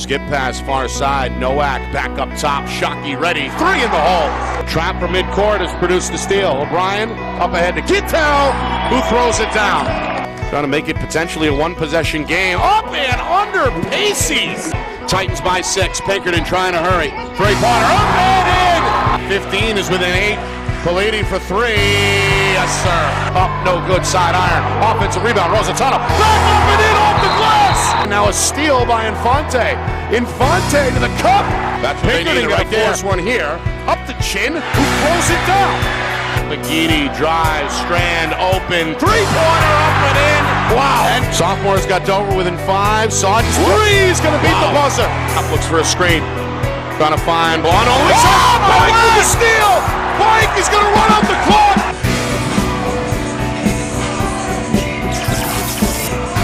Skip pass far side, Nowak back up top, Shockey ready, three in the hole. Trap from midcourt has produced the steal. O'Brien up ahead to Kittel, who throws it down. Trying to make it potentially a one-possession game. Up and under Pacey's. Titans by 6, Pinkerton trying to hurry. Three-pointer up and in! 15 is within 8. Politi for 3. Yes, sir. Up, no good, side iron. Offensive rebound, Rosatano. Back up and in off the glass! Now a steal by Infante. Infante to the cup. That's what Pinkerton got to force one here. Up the chin, who throws it down. McGeady drives, Strand open. Three-pointer up and in. Wow. And sophomore's got Dover within 5. Saw 3 is going to beat the buzzer. Up looks for a screen. Trying to find Bono. Blank with the steal. Blank is going to run up the clock.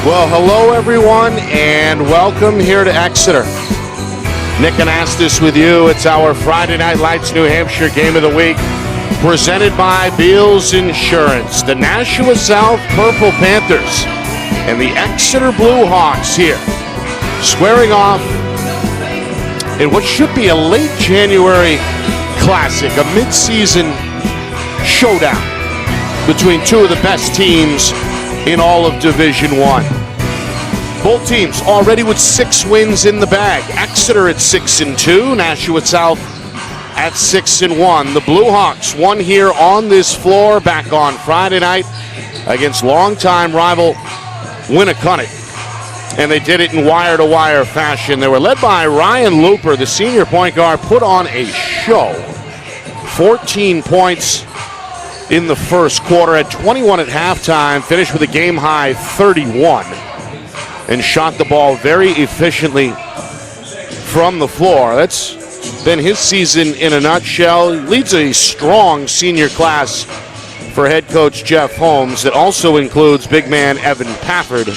Well, hello everyone, and welcome here to Exeter. Nick Anastas with you. It's our Friday Night Lights New Hampshire Game of the Week, presented by Beals Insurance. The Nashua South Purple Panthers and the Exeter Blue Hawks here, squaring off in what should be a late January classic, a mid-season showdown between two of the best teams in all of Division I. Both teams already with 6 wins in the bag. Exeter at 6-2, Nashua South at 6-1. The Blue Hawks won here on this floor back on Friday night against longtime rival Winnicott. And they did it in wire-to-wire fashion. They were led by Ryan Looper, the senior point guard, put on a show. 14 points in the first quarter, at 21 at halftime, finished with a game-high 31, and shot the ball very efficiently from the floor. That's been his season in a nutshell. He leads a strong senior class for head coach Jeff Holmes that also includes big man Evan Pafford,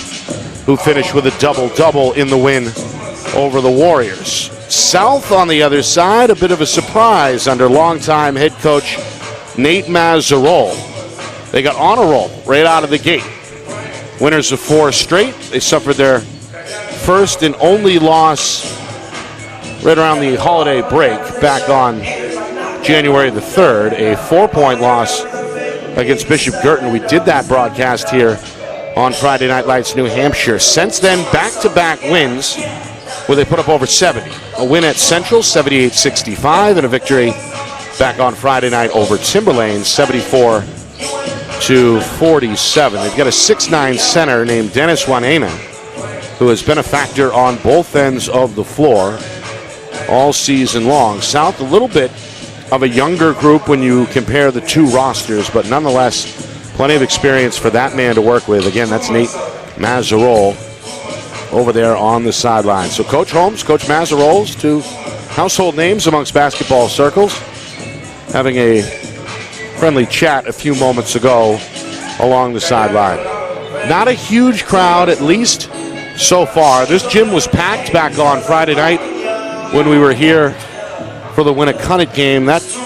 who finished with a double-double in the win over the Warriors. South, on the other side, a bit of a surprise under longtime head coach Nate Mazzarol. They got on a roll right out of the gate. Winners of 4 straight. They suffered their first and only loss right around the holiday break back on January the 3rd, a 4-point loss against Bishop Girton. We did that broadcast here on Friday Night Lights New Hampshire. Since then, back-to-back wins where they put up over 70. A win at Central, 78-65, and a victory back on Friday night over Timberlane, 74-47. They've got a 6'9" center named Dennis Wanena, who has been a factor on both ends of the floor all season long. South, a little bit of a younger group when you compare the two rosters, but nonetheless, plenty of experience for that man to work with. Again, that's Nate Mazzarol over there on the sideline. So Coach Holmes, Coach Mazzarol's two household names amongst basketball circles, having a friendly chat a few moments ago along the sideline. Not a huge crowd, at least so far. This gym was packed back on Friday night when we were here for the Winnicott game. That's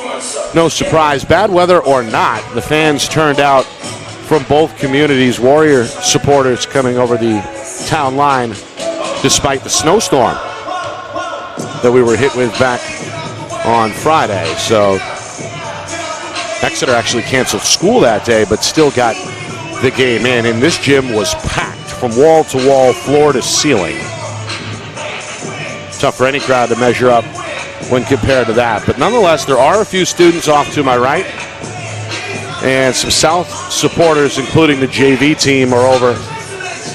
no surprise. Bad weather or not, the fans turned out from both communities. Warrior supporters coming over the town line despite the snowstorm that we were hit with back on Friday. So Exeter actually canceled school that day, but still got the game in. And this gym was packed from wall to wall, floor to ceiling. Tough for any crowd to measure up when compared to that. But nonetheless, there are a few students off to my right. And some South supporters, including the JV team, are over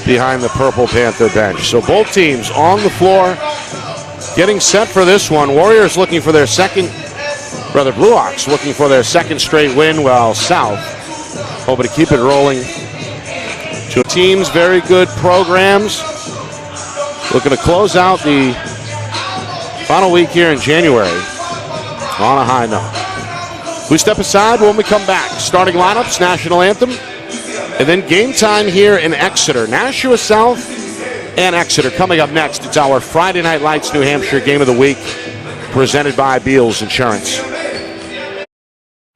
behind the Purple Panther bench. So both teams on the floor getting set for this one. Warriors looking for their Blue Hawks looking for their second straight win, while South hoping to keep it rolling. Two teams, very good programs, looking to close out the final week here in January on a high note. We step aside when we come back. Starting lineups, national anthem, and then game time here in Exeter. Nashua South and Exeter coming up next. It's our Friday Night Lights New Hampshire Game of the Week, presented by Beals Insurance.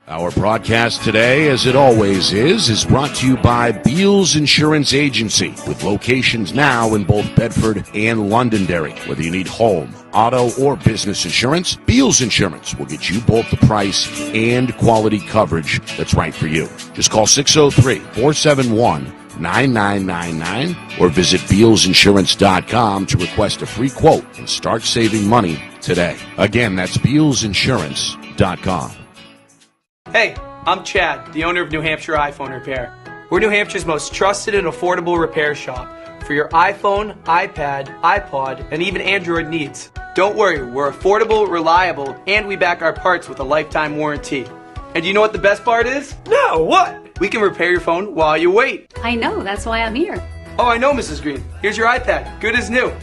Our broadcast today, as it always is brought to you by Beals Insurance Agency, with locations now in both Bedford and Londonderry. Whether you need home, auto, or business insurance, Beals Insurance will get you both the price and quality coverage that's right for you. Just call 603-471-9999 or visit BealsInsurance.com to request a free quote and start saving money today. Again, that's BealsInsurance.com. Hey, I'm Chad, the owner of New Hampshire iPhone Repair. We're New Hampshire's most trusted and affordable repair shop for your iPhone, iPad, iPod, and even Android needs. Don't worry, we're affordable, reliable, and we back our parts with a lifetime warranty. And you know what the best part is? No, what? We can repair your phone while you wait. I know, that's why I'm here. Oh, I know, Mrs. Green. Here's your iPad, good as new.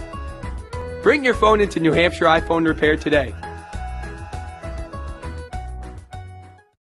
Bring your phone into New Hampshire iPhone Repair today.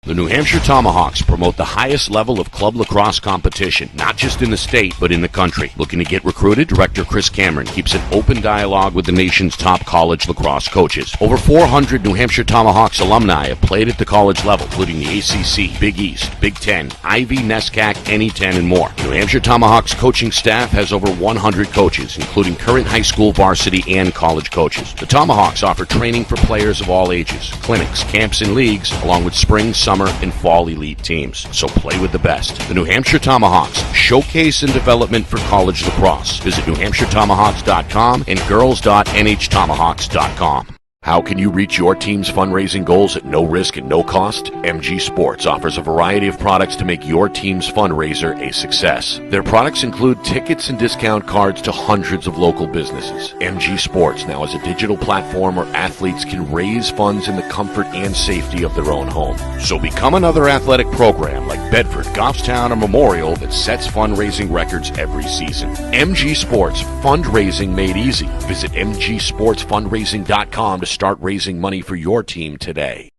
The New Hampshire Tomahawks promote the highest level of club lacrosse competition, not just in the state, but in the country. Looking to get recruited? Director Chris Cameron keeps an open dialogue with the nation's top college lacrosse coaches. Over 400 New Hampshire Tomahawks alumni have played at the college level, including the ACC, Big East, Big Ten, Ivy, NESCAC, NE10, and more. New Hampshire Tomahawks coaching staff has over 100 coaches, including current high school, varsity, and college coaches. The Tomahawks offer training for players of all ages, clinics, camps, and leagues, along with spring, summer, and fall elite teams. So play with the best. The New Hampshire Tomahawks, showcase and development for college lacrosse. Visit NewHampshireTomahawks.com and girls.nhtomahawks.com. How can you reach your team's fundraising goals at no risk and no cost? MG Sports offers a variety of products to make your team's fundraiser a success. Their products include tickets and discount cards to hundreds of local businesses. MG Sports now has a digital platform where athletes can raise funds in the comfort and safety of their own home. So become another athletic program like Bedford, Goffstown, or Memorial that sets fundraising records every season. MG Sports, fundraising made easy. Visit mgsportsfundraising.com to start raising money for your team today.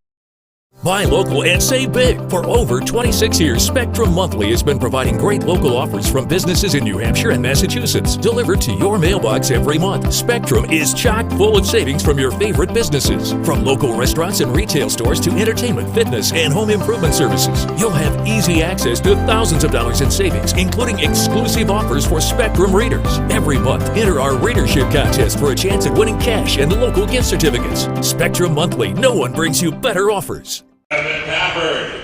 Buy local and save big. For over 26 years, Spectrum Monthly has been providing great local offers from businesses in New Hampshire and Massachusetts, delivered to your mailbox every month. Spectrum is chock full of savings from your favorite businesses. From local restaurants and retail stores to entertainment, fitness, and home improvement services. You'll have easy access to thousands of dollars in savings, including exclusive offers for Spectrum readers. Every month, enter our readership contest for a chance at winning cash and local gift certificates. Spectrum Monthly, no one brings you better offers. Evan Pafford,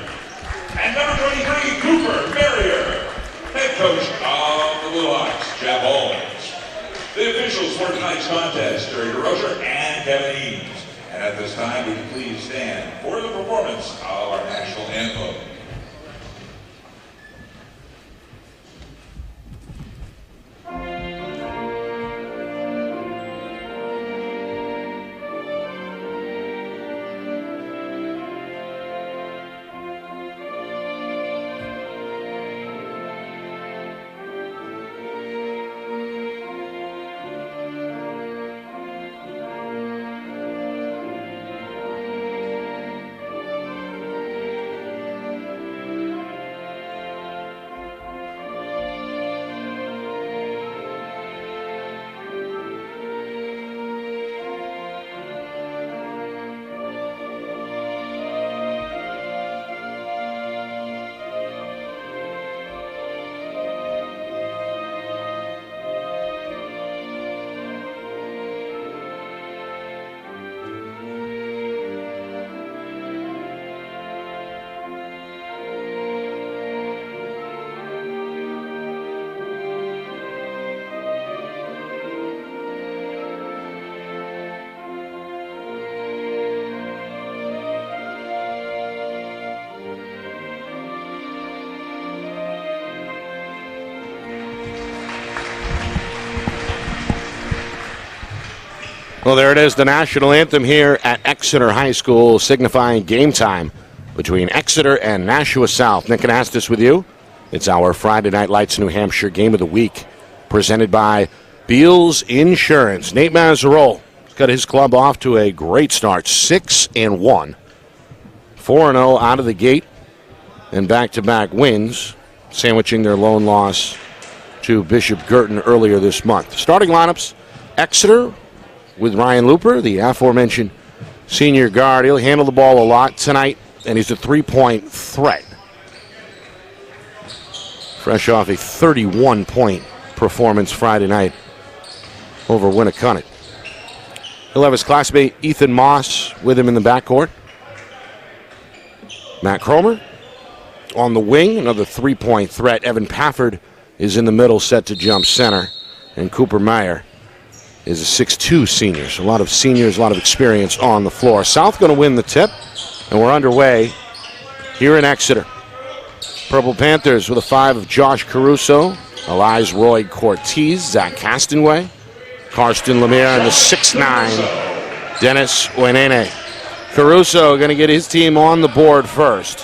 and number 23, Cooper Merrier, head coach of the Blue Hawks, Jeff Holmes. The officials for tonight's contest, Terry DeRocher and Kevin Eames. And at this time, would you please stand for the performance of our national anthem. Well, there it is, the national anthem here at Exeter High School, signifying game time between Exeter and Nashua South. Nick Anastas with you. It's our Friday Night Lights New Hampshire Game of the Week, presented by Beals Insurance. Nate Mazzarol has got his club off to a great start, 6-1, 4-0 out of the gate, and back-to-back wins, sandwiching their lone loss to Bishop Girton earlier this month. Starting lineups, Exeter with Ryan Looper, the aforementioned senior guard. He'll handle the ball a lot tonight, and he's a three-point threat. Fresh off a 31-point performance Friday night over Winnicott. He'll have his classmate Ethan Moss with him in the backcourt. Matt Cromer on the wing, another three-point threat. Evan Pafford is in the middle, set to jump center. And Cooper Meyer is a 6'2 senior. So a lot of seniors, a lot of experience on the floor. South going to win the tip, and we're underway here in Exeter. Purple Panthers with a 5 of Josh Caruso, Elias Roy Cortez, Zach Castanway, Karsten Lemire, and the 6'9 Dennis Oenene. Caruso going to get his team on the board first.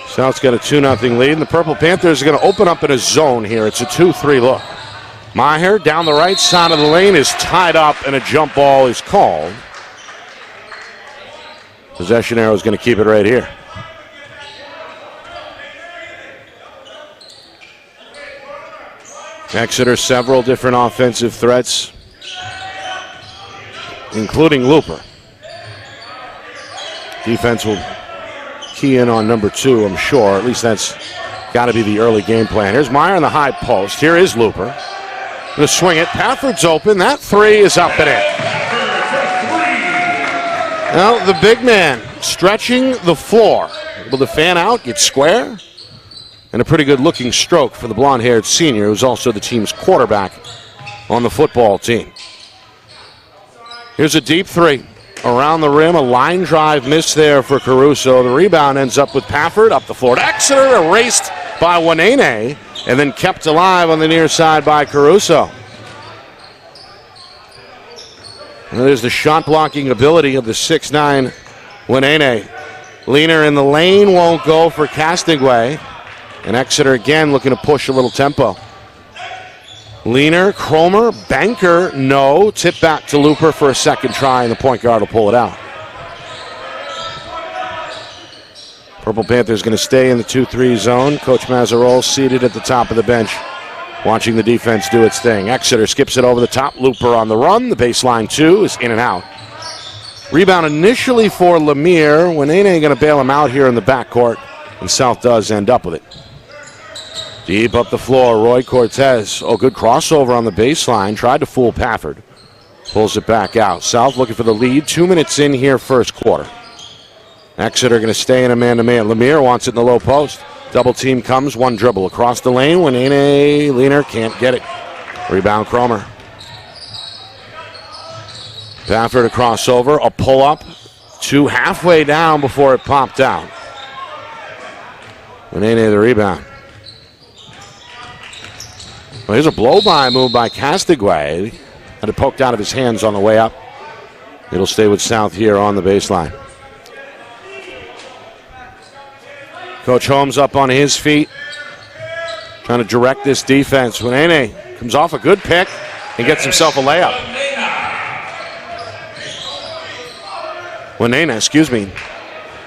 South's got a 2-0 lead, and the Purple Panthers are going to open up in a zone here. It's a 2-3 look. Maher down the right side of the lane is tied up, and a jump ball is called. Possession arrow is going to keep it right here. Exeter, several different offensive threats, including Looper. Defense will key in on number 2, I'm sure. At least that's got to be the early game plan. Here's Meyer on the high post. Here is Looper. Going to swing it. Pafford's open. That 3 is up and in. Now the big man stretching the floor. Able to fan out, get square. And a pretty good looking stroke for the blonde-haired senior, who's also the team's quarterback on the football team. Here's a deep 3. Around the rim, a line drive miss there for Caruso. The rebound ends up with Pafford up the floor to Exeter, erased by Wanene, and then kept alive on the near side by Caruso. And there's the shot blocking ability of the 6'9 Wanene. Leaner in the lane won't go for Castigway. And Exeter again looking to push a little tempo. Leaner, Cromer, Banker, no. Tip back to Looper for a second try, and the point guard will pull it out. Purple Panthers going to stay in the 2-3 zone. Coach Mazzarol seated at the top of the bench, watching the defense do its thing. Exeter skips it over the top. Looper on the run. The baseline 2 is in and out. Rebound initially for Lemire. Wanene going to bail him out here in the backcourt, and South does end up with it. Deep up the floor, Roy Cortez. Oh, good crossover on the baseline. Tried to fool Pafford. Pulls it back out. South looking for the lead. 2 minutes in here, first quarter. Exeter going to stay in a man-to-man. Lemire wants it in the low post. Double team comes, one dribble across the lane. Wanene Leaner can't get it. Rebound Cromer. Pafford a crossover, a pull-up. 2 halfway down before it popped out. Wanene the rebound. Well, here's a blow-by move by Castigway. Had it poked out of his hands on the way up. It'll stay with South here on the baseline. Coach Holmes up on his feet, trying to direct this defense. Wanene comes off a good pick and gets himself a layup. Wanene,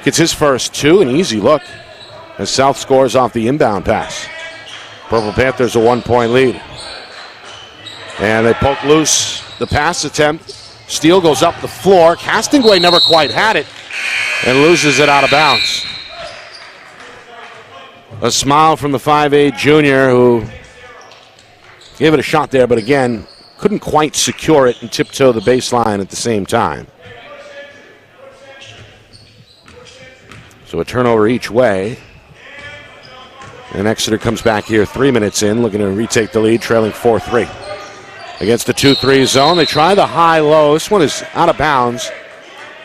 gets his first 2, an easy look as South scores off the inbound pass. Purple Panthers a 1-point lead. And they poke loose the pass attempt. Steele goes up the floor. Castigway never quite had it and loses it out of bounds. A smile from the 5'8 junior who gave it a shot there, but again, couldn't quite secure it and tiptoe the baseline at the same time. So a turnover each way. And Exeter comes back here 3 minutes in, looking to retake the lead, trailing 4-3. Against the 2-3 zone, they try the high-low. This one is out of bounds.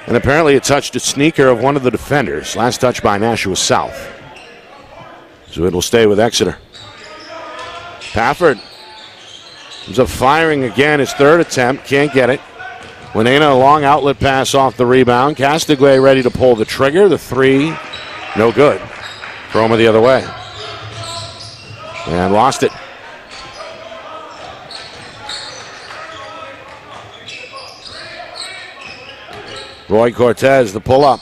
And apparently it touched a sneaker of one of the defenders. Last touch by Nashua South. So it will stay with Exeter. Pafford comes up firing again, his 3rd attempt. Can't get it. Wanene a long outlet pass off the rebound. Castigway ready to pull the trigger. The 3, no good. Throw him the other way. And lost it. Roy Cortez, the pull-up.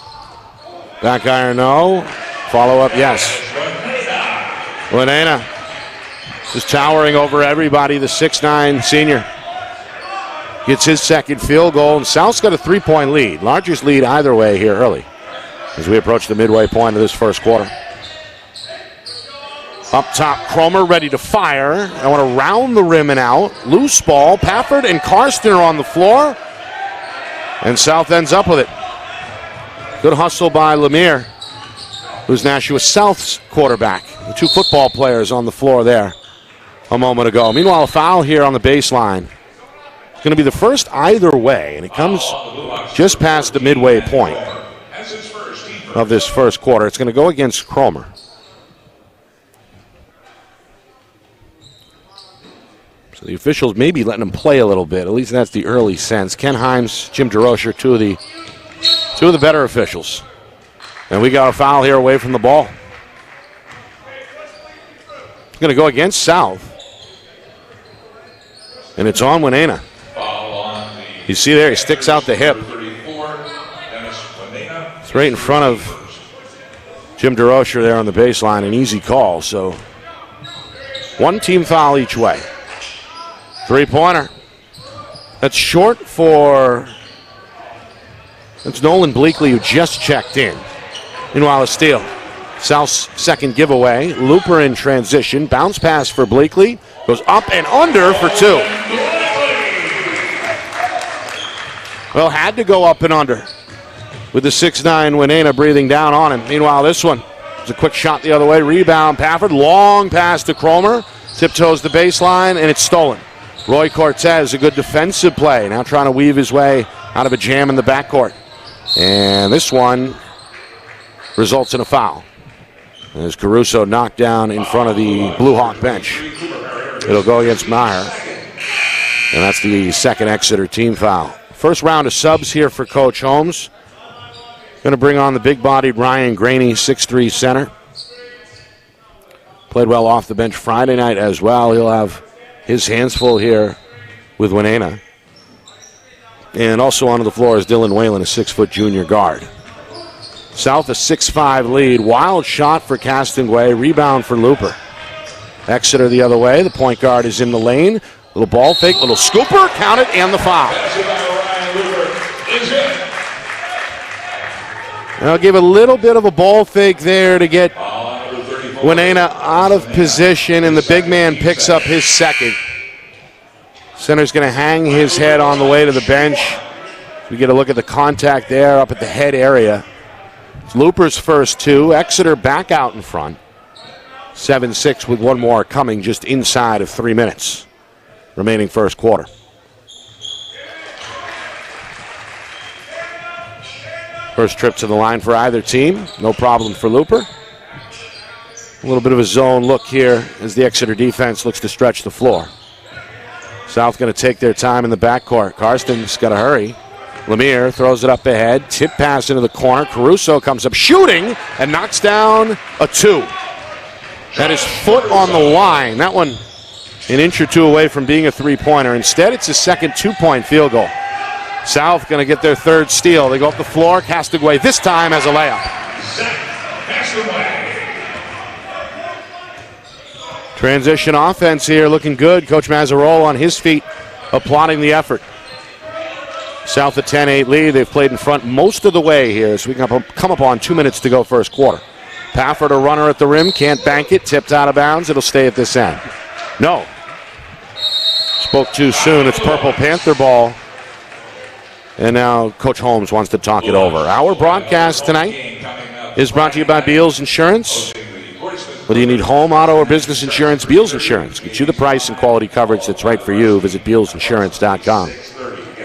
Back iron, no. Follow-up, yes. Wanene is towering over everybody, the 6'9 senior. Gets his second field goal, and South's got a 3-point lead. Largest lead either way here early as we approach the midway point of this first quarter. Up top, Cromer ready to fire. I want to round the rim and out. Loose ball. Pafford and Karsten are on the floor. And South ends up with it. Good hustle by Lemire, who's Nashua South's quarterback. The 2 football players on the floor there a moment ago. Meanwhile, a foul here on the baseline. It's going to be the first either way, and it comes just past the midway point of this first quarter. It's going to go against Cromer. So the officials may be letting him play a little bit. At least that's the early sense. Ken Himes, Jim DeRocher, two of the better officials. And we got a foul here away from the ball. It's going to go against South. And it's on Wanene. You see there, he sticks out the hip. right in front of Jim DeRocher there on the baseline. An easy call. So one team foul each way. Three-pointer. That's short for... That's Nolan Bleakley, who just checked in. Meanwhile, a steal. South's second giveaway. Looper in transition. Bounce pass for Bleakley. Goes up and under for two. Well, had to go up and under with the 6'9" Winena breathing down on him. Meanwhile, this one is a quick shot the other way. Rebound, Pafford. Long pass to Cromer. Tiptoes the baseline, and it's stolen. Roy Cortez, a good defensive play. Now trying to weave his way out of a jam in the backcourt. And this one results in a foul. As Caruso knocked down in front of the Blue Hawk bench. It'll go against Maher. And that's the second Exeter team foul. First round of subs here for Coach Holmes. Going to bring on the big-bodied Ryan Graney, 6'3" center. Played well off the bench Friday night as well. He'll have his hands full here with Winena. And also onto the floor is Dylan Whalen, a 6-foot junior guard. South a 6-5 lead. Wild shot for Castonguay. Rebound for Looper. Exeter the other way. The point guard is in the lane. Little ball fake, little scooper. Count it, and the foul. I'll give a little bit of a ball fake there to get Winena out of position, and the big man picks up his second. Center's going to hang his head on the way to the bench. We get a look at the contact there up at the head area. It's Looper's first two. Exeter back out in front. 7-6 with one more coming just inside of 3 minutes. Remaining first quarter. First trip to the line for either team. No problem for Looper. A little bit of a zone look here as the Exeter defense looks to stretch the floor. South going to take their time in the backcourt. Karsten's got to hurry. Lemire throws it up ahead. Tip pass into the corner. Caruso comes up shooting and knocks down a two. That is foot on the line. That one an inch or two away from being a three-pointer. Instead, it's a second two-point field goal. South going to get their third steal. They go up the floor. Castonguay this time has a layup. Transition offense here looking good. Coach Mazzarolo on his feet applauding the effort. South a 10-8 lead. They've played in front most of the way here, so we can come up on 2 minutes to go first quarter. Pafford, a runner at the rim, can't bank it, tipped out of bounds. It'll stay at this end. No. Spoke too soon. It's Purple Panther ball. And now Coach Holmes wants to talk it over. Our broadcast tonight is brought to you by Beals Insurance. Whether you need home, auto, or business insurance, Beals Insurance gets you the price and quality coverage that's right for you. Visit BealsInsurance.com.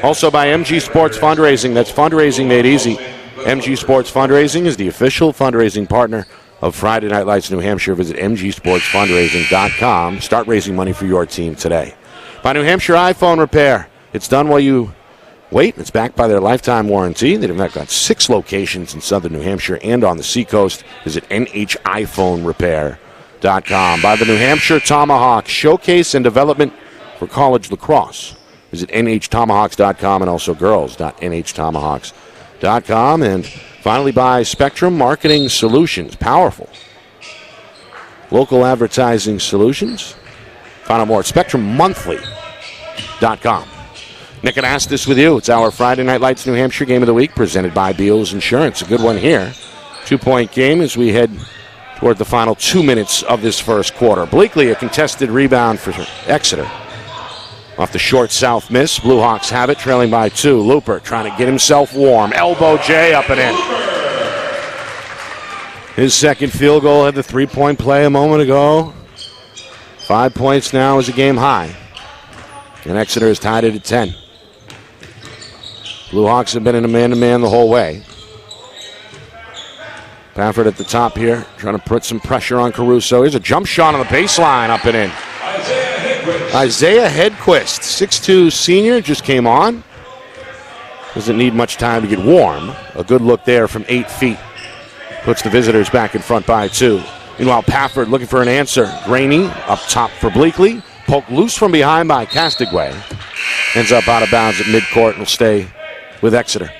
Also by MG Sports Fundraising. That's fundraising made easy. MG Sports Fundraising is the official fundraising partner of Friday Night Lights New Hampshire. Visit MGSportsFundraising.com. Start raising money for your team today. By New Hampshire iPhone Repair. It's done while you wait. It's backed by their lifetime warranty. They've got 6 locations in southern New Hampshire and on the seacoast. Visit NHiPhoneRepair.com. By the New Hampshire Tomahawk Showcase and Development for College Lacrosse. Visit NHTomahawks.com and also girls.NHTomahawks.com. And finally by Spectrum Marketing Solutions. Powerful local advertising solutions. Find out more at SpectrumMonthly.com. Nick and Astis with you. It's our Friday Night Lights New Hampshire Game of the Week presented by Beals Insurance. A good one here. 2-point game as we head toward the final 2 minutes of this first quarter. Bleakley, a contested rebound for Exeter. Off the short South miss. Blue Hawks have it, trailing by 2. Looper trying to get himself warm. Elbow J up and in. His second field goal had the 3-point play a moment ago. 5 points now is a game high. And Exeter has tied it at 10. Blue Hawks have been in a man-to-man the whole way. Pafford at the top here, trying to put some pressure on Caruso. Here's a jump shot on the baseline, up and in. Isaiah Hedquist, 6'2" senior, just came on. Doesn't need much time to get warm. A good look there from 8 feet. Puts the visitors back in front by 2. Meanwhile, Pafford looking for an answer. Graney up top for Bleakley. Poked loose from behind by Castonguay. Ends up out of bounds at midcourt and will stay with Exeter.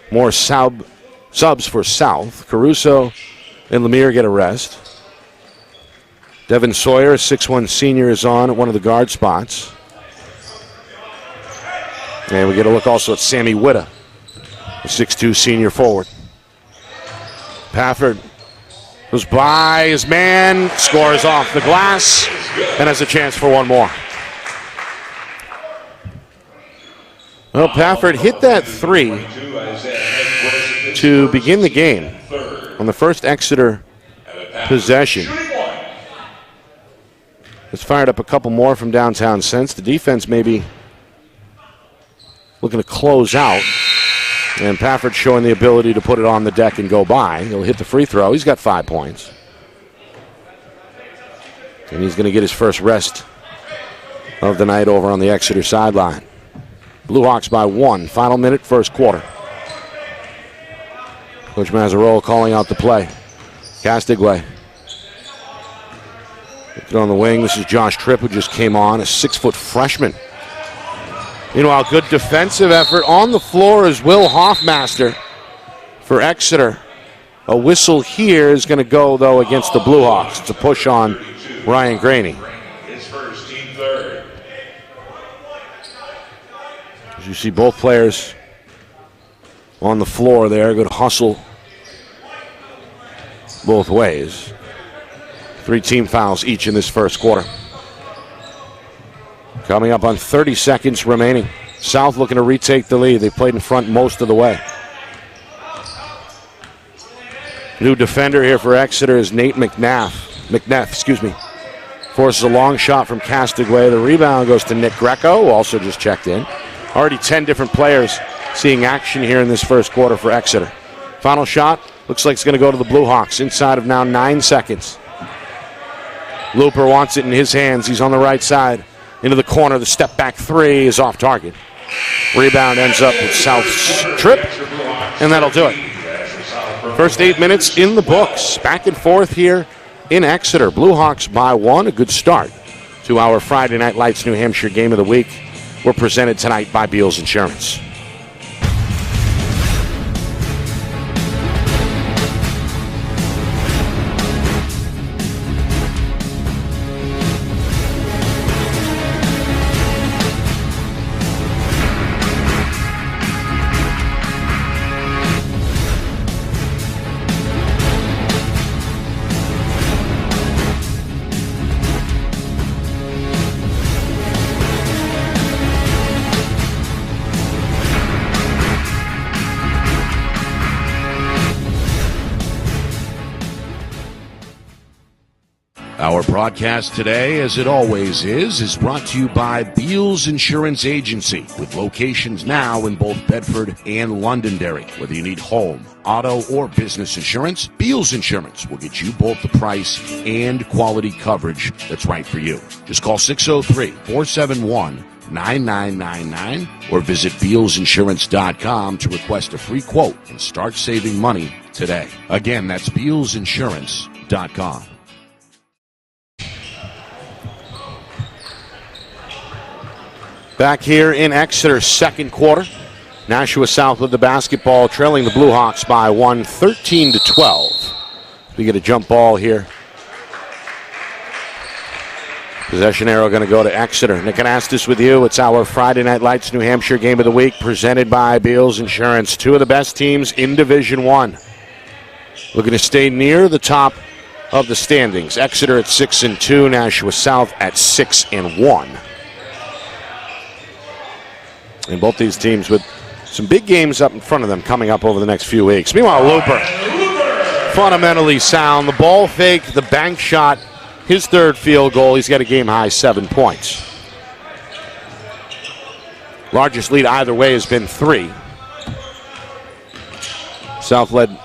More sub Subs for South. Caruso and Lemire get a rest. Devin Sawyer, a 6'1 senior, is on at one of the guard spots. And we get a look also at Sammy Witta, a 6'2 senior forward. Pafford goes by his man, scores off the glass, and has a chance for one more. Well, Pafford hit that three to begin the game on the first Exeter possession. It's fired up a couple more from downtown since. The defense maybe looking to close out. And Pafford showing the ability to put it on the deck and go by. He'll hit the free throw. He's got 5 points. And he's going to get his first rest of the night over on the Exeter sideline. Blue Hawks by 1. Final minute, first quarter. Coach Mazzarolo calling out the play. Castigway. Get on the wing. This is Josh Tripp, who just came on, a 6-foot freshman. Meanwhile, good defensive effort on the floor is Will Hoffmaster for Exeter. A whistle here is going to go, though, against the Blue Hawks. It's a push on Ryan Graney. His first, team third. As you see both players on the floor there, good hustle both ways. 3 team fouls each in this first quarter. Coming up on 30 seconds remaining. South looking to retake the lead. They played in front most of the way. New defender here for Exeter is Nate McNeff, forces a long shot from Castigway. The rebound goes to Nick Greco, who also just checked in. Already 10 different players seeing action here in this first quarter for Exeter. Final shot looks like it's going to go to the Blue Hawks inside of now 9 seconds. Looper wants it in his hands. He's on the right side. Into the corner. The step back three is off target. Rebound ends up with South's Trip, and that'll do it. First 8 minutes in the books. Back and forth here in Exeter. Blue Hawks by 1. A good start to our Friday Night Lights New Hampshire Game of the Week. We're presented tonight by Beals Insurance. Our broadcast today, as it always is brought to you by Beals Insurance Agency, with locations now in both Bedford and Londonderry. Whether you need home, auto, or business insurance, Beals Insurance will get you both the price and quality coverage that's right for you. Just call 603-471-9999 or visit BealsInsurance.com to request a free quote and start saving money today. Again, that's BealsInsurance.com. Back here in Exeter, second quarter. Nashua South with the basketball, trailing the Blue Hawks by 1, 13-12. We get a jump ball here. Possession arrow going to go to Exeter. Nick Anastas with you. It's our Friday Night Lights New Hampshire Game of the Week, presented by Beals Insurance. Two of the best teams in Division I. Looking to stay near the top of the standings. Exeter at 6-2, Nashua South at 6-1. And both these teams with some big games up in front of them coming up over the next few weeks. Meanwhile, Looper, fundamentally sound. The ball fake, the bank shot, his third field goal. He's got a game-high 7 points. Largest lead either way has been 3. South led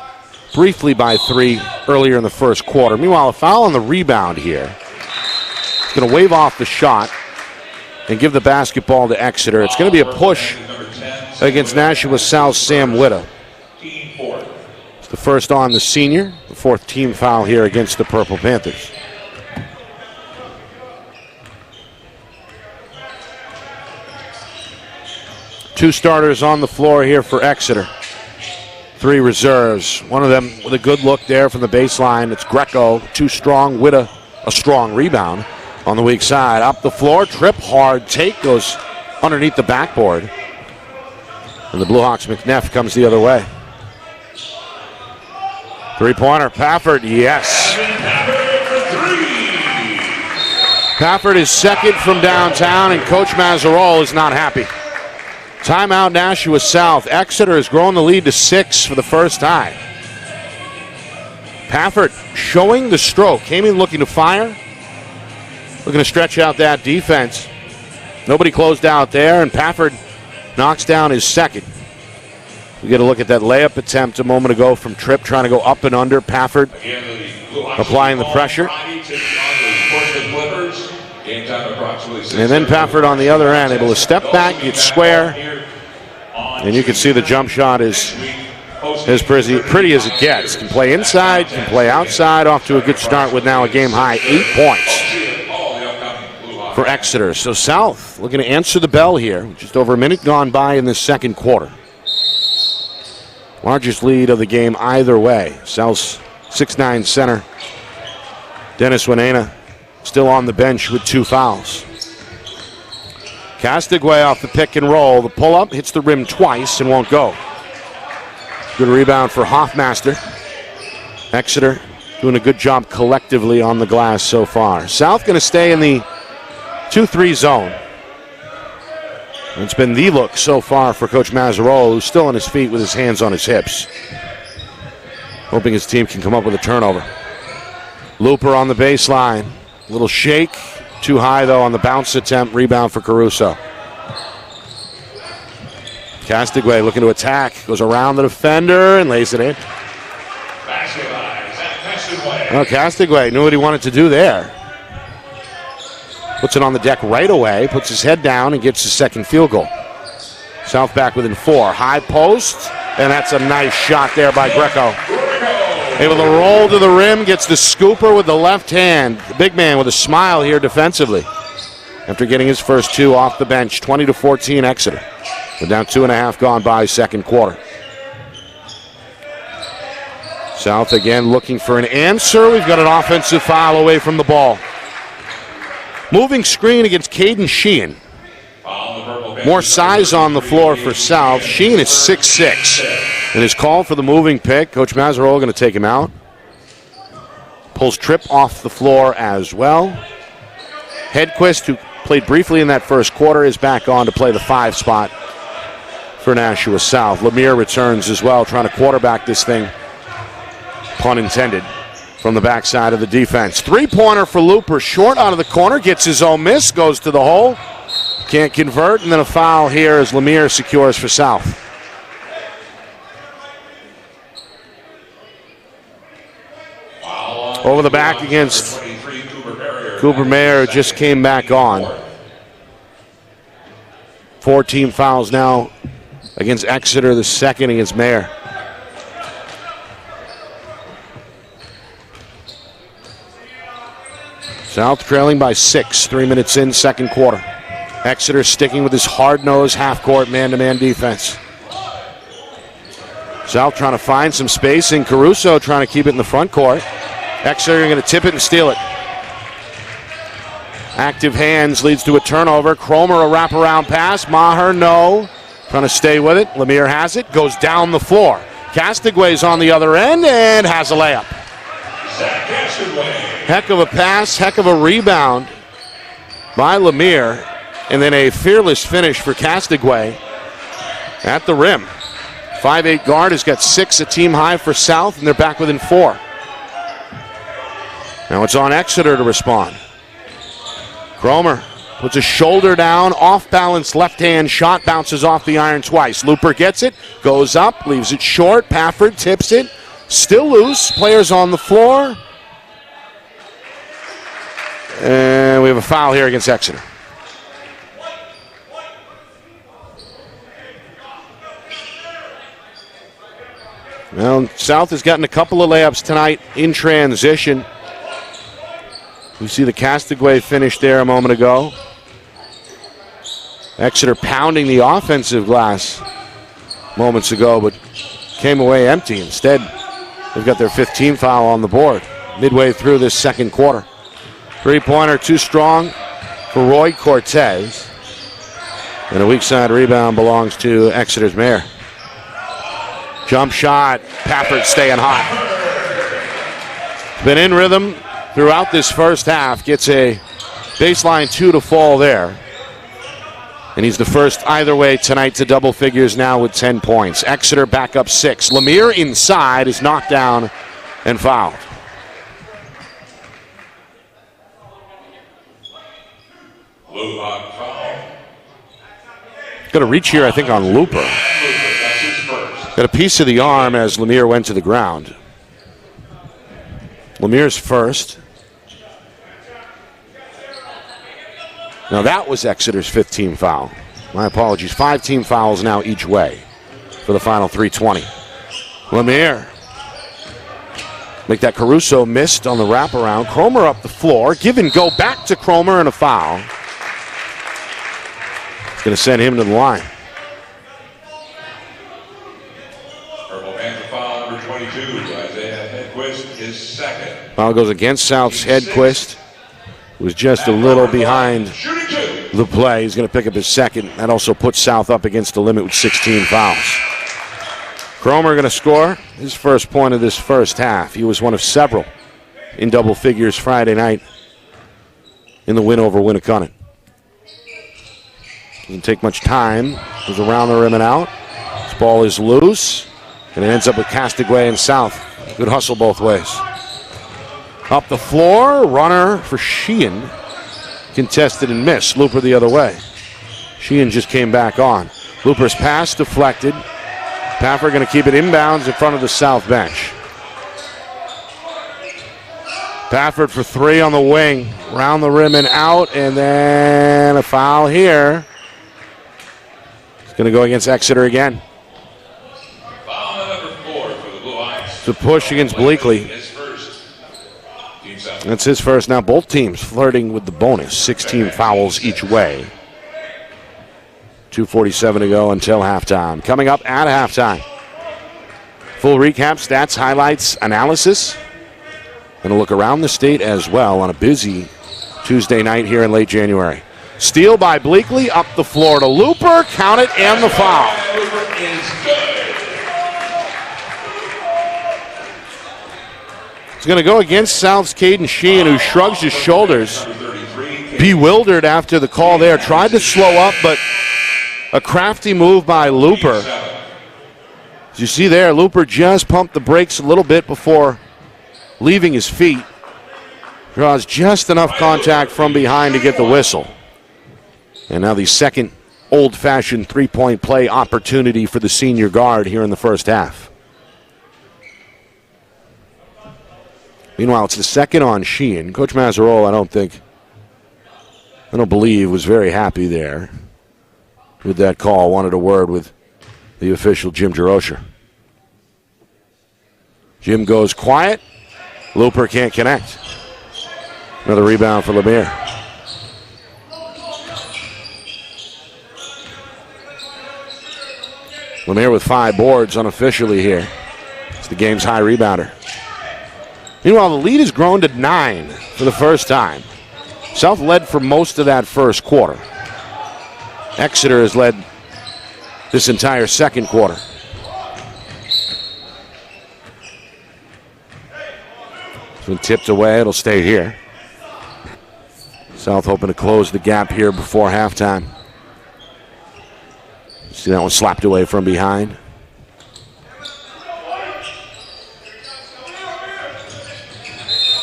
briefly by 3 earlier in the first quarter. Meanwhile, a foul on the rebound here. It's going to wave off the shot and give the basketball to Exeter. It's going to be a push against Nashua South's Sam Witta. It's the first on the senior, the 4th team foul here against the Purple Panthers. Two starters on the floor here for Exeter. 3 reserves. One of them with a good look there from the baseline. It's Greco, too strong with a strong rebound on the weak side. Up the floor, trip, hard take, goes underneath the backboard. And the Blue Hawks McNeff comes the other way. 3-pointer, Pafford, yes. Pafford is second from downtown, and Coach Mazzarol is not happy. Timeout, Nashua South. Exeter has grown the lead to 6 for the first time. Pafford showing the stroke. Came in looking to fire. Looking to stretch out that defense. Nobody closed out there, and Pafford knocks down his second. We get a look at that layup attempt a moment ago from Tripp, trying to go up and under. Pafford applying the pressure. And then Pafford on the other end, able to step back, get square. And you can see the jump shot is as pretty as it gets. Can play inside, can play outside. Off to a good start with now a game-high 8 points for Exeter. So South looking to answer the bell here. Just over a minute gone by in this second quarter. Largest lead of the game either way. South's 6'9" center, Dennis Winena, still on the bench with 2 fouls. Castigway off the pick and roll. The pull-up hits the rim twice and won't go. Good rebound for Hoffmaster. Exeter doing a good job collectively on the glass so far. South going to stay in the 2-3 zone. It's been the look so far for Coach Mazzarol, who's still on his feet with his hands on his hips. Hoping his team can come up with a turnover. Looper on the baseline. Little shake. Too high, though, on the bounce attempt. Rebound for Caruso. Castigway looking to attack. Goes around the defender and lays it in. Oh, Castigway knew what he wanted to do there. Puts it on the deck right away. Puts his head down and gets his second field goal. South back within 4. High post. And that's a nice shot there by Greco. Able to roll to the rim, gets the scooper with the left hand. The big man with a smile here defensively. After getting his first 2 off the bench, 20-14 Exeter. We're down 2.5 gone by second quarter. South again looking for an answer. We've got an offensive foul away from the ball. Moving screen against Caden Sheehan. More size on the floor for South. Sheehan is 6'6". And his call for the moving pick. Coach Mazzarol going to take him out. Pulls Tripp off the floor as well. Hedquist, who played briefly in that first quarter, is back on to play the 5 spot for Nashua South. Lemire returns as well, trying to quarterback this thing, pun intended, from the backside of the defense. 3-pointer for Looper, short out of the corner, gets his own miss, goes to the hole. Can't convert, and then a foul here as Lemire secures for South. Over the back against Cooper Mayer, just came back on. 4 team fouls now against Exeter, the second against Mayer. South trailing by 6, 3 minutes in, second quarter. Exeter sticking with his hard-nosed half-court man-to-man defense. South trying to find some spacing. Caruso trying to keep it in the front court. Exeter going to tip it and steal it. Active hands leads to a turnover. Cromer a wraparound pass. Maher no. Trying to stay with it. Lemire has it. Goes down the floor. Castigway's on the other end and has a layup. Heck of a pass. Heck of a rebound by Lemire. And then a fearless finish for Castigway at the rim. 5'8" guard has got 6, a team high for South, and they're back within 4. Now it's on Exeter to respond. Cromer puts a shoulder down, off-balance left-hand shot, bounces off the iron twice. Looper gets it, goes up, leaves it short. Pafford tips it, still loose. Players on the floor. And we have a foul here against Exeter. Well, South has gotten a couple of layups tonight in transition. We see the Castigway finish there a moment ago. Exeter pounding the offensive glass moments ago, but came away empty. Instead, they've got their 5th team foul on the board midway through this second quarter. Three-pointer too strong for Roy Cortez. And a weak side rebound belongs to Exeter's Mayer. Jump shot, Pafford staying hot. Been in rhythm throughout this first half. Gets a baseline 2 to fall there. And he's the first either way tonight to double figures now with 10 points. Exeter back up 6. Lemire inside is knocked down and fouled. Got a reach here, I think, on Looper. Got a piece of the arm as Lemire went to the ground. Lemire's first. Now that was Exeter's 5th team foul. My apologies. 5 team fouls now each way for the final 3:20. Lemire. Make that Caruso missed on the wraparound. Cromer up the floor. Give and go back to Cromer and a foul. It's going to send him to the line. Purple Panther foul number 22. Isaiah Hedquist, his second. Foul goes against South's Hedquist. Was just a little behind the play. He's going to pick up his second. That also puts South up against the limit with 16 fouls. Cromer going to score his first point of this first half. He was one of several in double figures Friday night in the win over Winnicott. Doesn't take much time. Goes around the rim and out. This ball is loose, and it ends up with Castigway and South. Good hustle both ways. Up the floor, runner for Sheehan. Contested and missed. Looper the other way. Sheehan just came back on. Looper's pass deflected. Paffer going to keep it inbounds in front of the South bench. Pafford for 3 on the wing. Round the rim and out, and then a foul here. It's going to go against Exeter again. Foul number 4 for the Blue Eyes. It's a push against Bleakley. That's his first. Now both teams flirting with the bonus. 16 fouls each way. 2:47 to go until halftime. Coming up at halftime. Full recap, stats, highlights, analysis. Going to look around the state as well on a busy Tuesday night here in late January. Steal by Bleakley, up the floor to Looper, count it, and the foul. It's going to go against South's Caden Sheehan, who shrugs his shoulders, bewildered after the call there. Tried to slow up, but a crafty move by Looper. As you see there, Looper just pumped the brakes a little bit before leaving his feet. Draws just enough contact from behind to get the whistle. And now the second old-fashioned three-point play opportunity for the senior guard here in the first half. Meanwhile, it's the second on Sheehan. Coach Mazzarol, I don't believe, was very happy there with that call. Wanted a word with the official, Jim Jerosher. Jim goes quiet. Looper can't connect. Another rebound for Lemire. Lemire with 5 boards unofficially here. It's the game's high rebounder. Meanwhile, the lead has grown to 9 for the first time. South led for most of that first quarter. Exeter has led this entire second quarter. It's been tipped away. It'll stay here. South hoping to close the gap here before halftime. See that one slapped away from behind.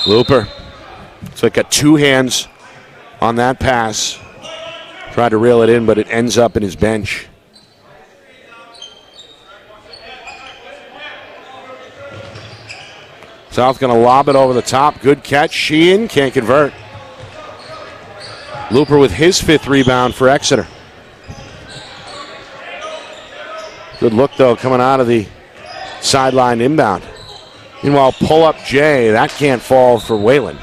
Looper. So it got 2 hands on that pass. Tried to reel it in, but it ends up in his bench. South going to lob it over the top. Good catch. Sheehan can't convert. Looper with his 5th rebound for Exeter. Good look, though, coming out of the sideline inbound. Meanwhile, pull-up Jay. That can't fall for Whalen.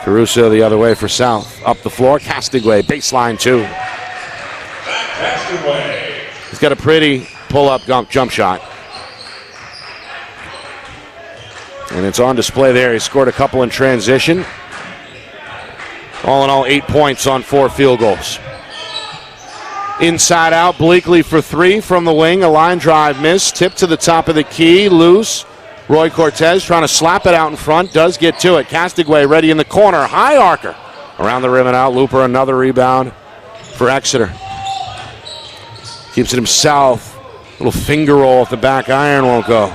Caruso the other way for South. Up the floor, Castigway, baseline 2. Castigway. He's got a pretty pull-up jump shot. And it's on display there. He scored a couple in transition. All in all, 8 points on 4 field goals. Inside out, Bleakley for 3 from the wing. A line drive miss. Tip to the top of the key. Loose. Roy Cortez trying to slap it out in front. Does get to it. Castigway ready in the corner. High arcer. Around the rim and out. Looper, another rebound for Exeter. Keeps it himself. Little finger roll at the back iron won't go.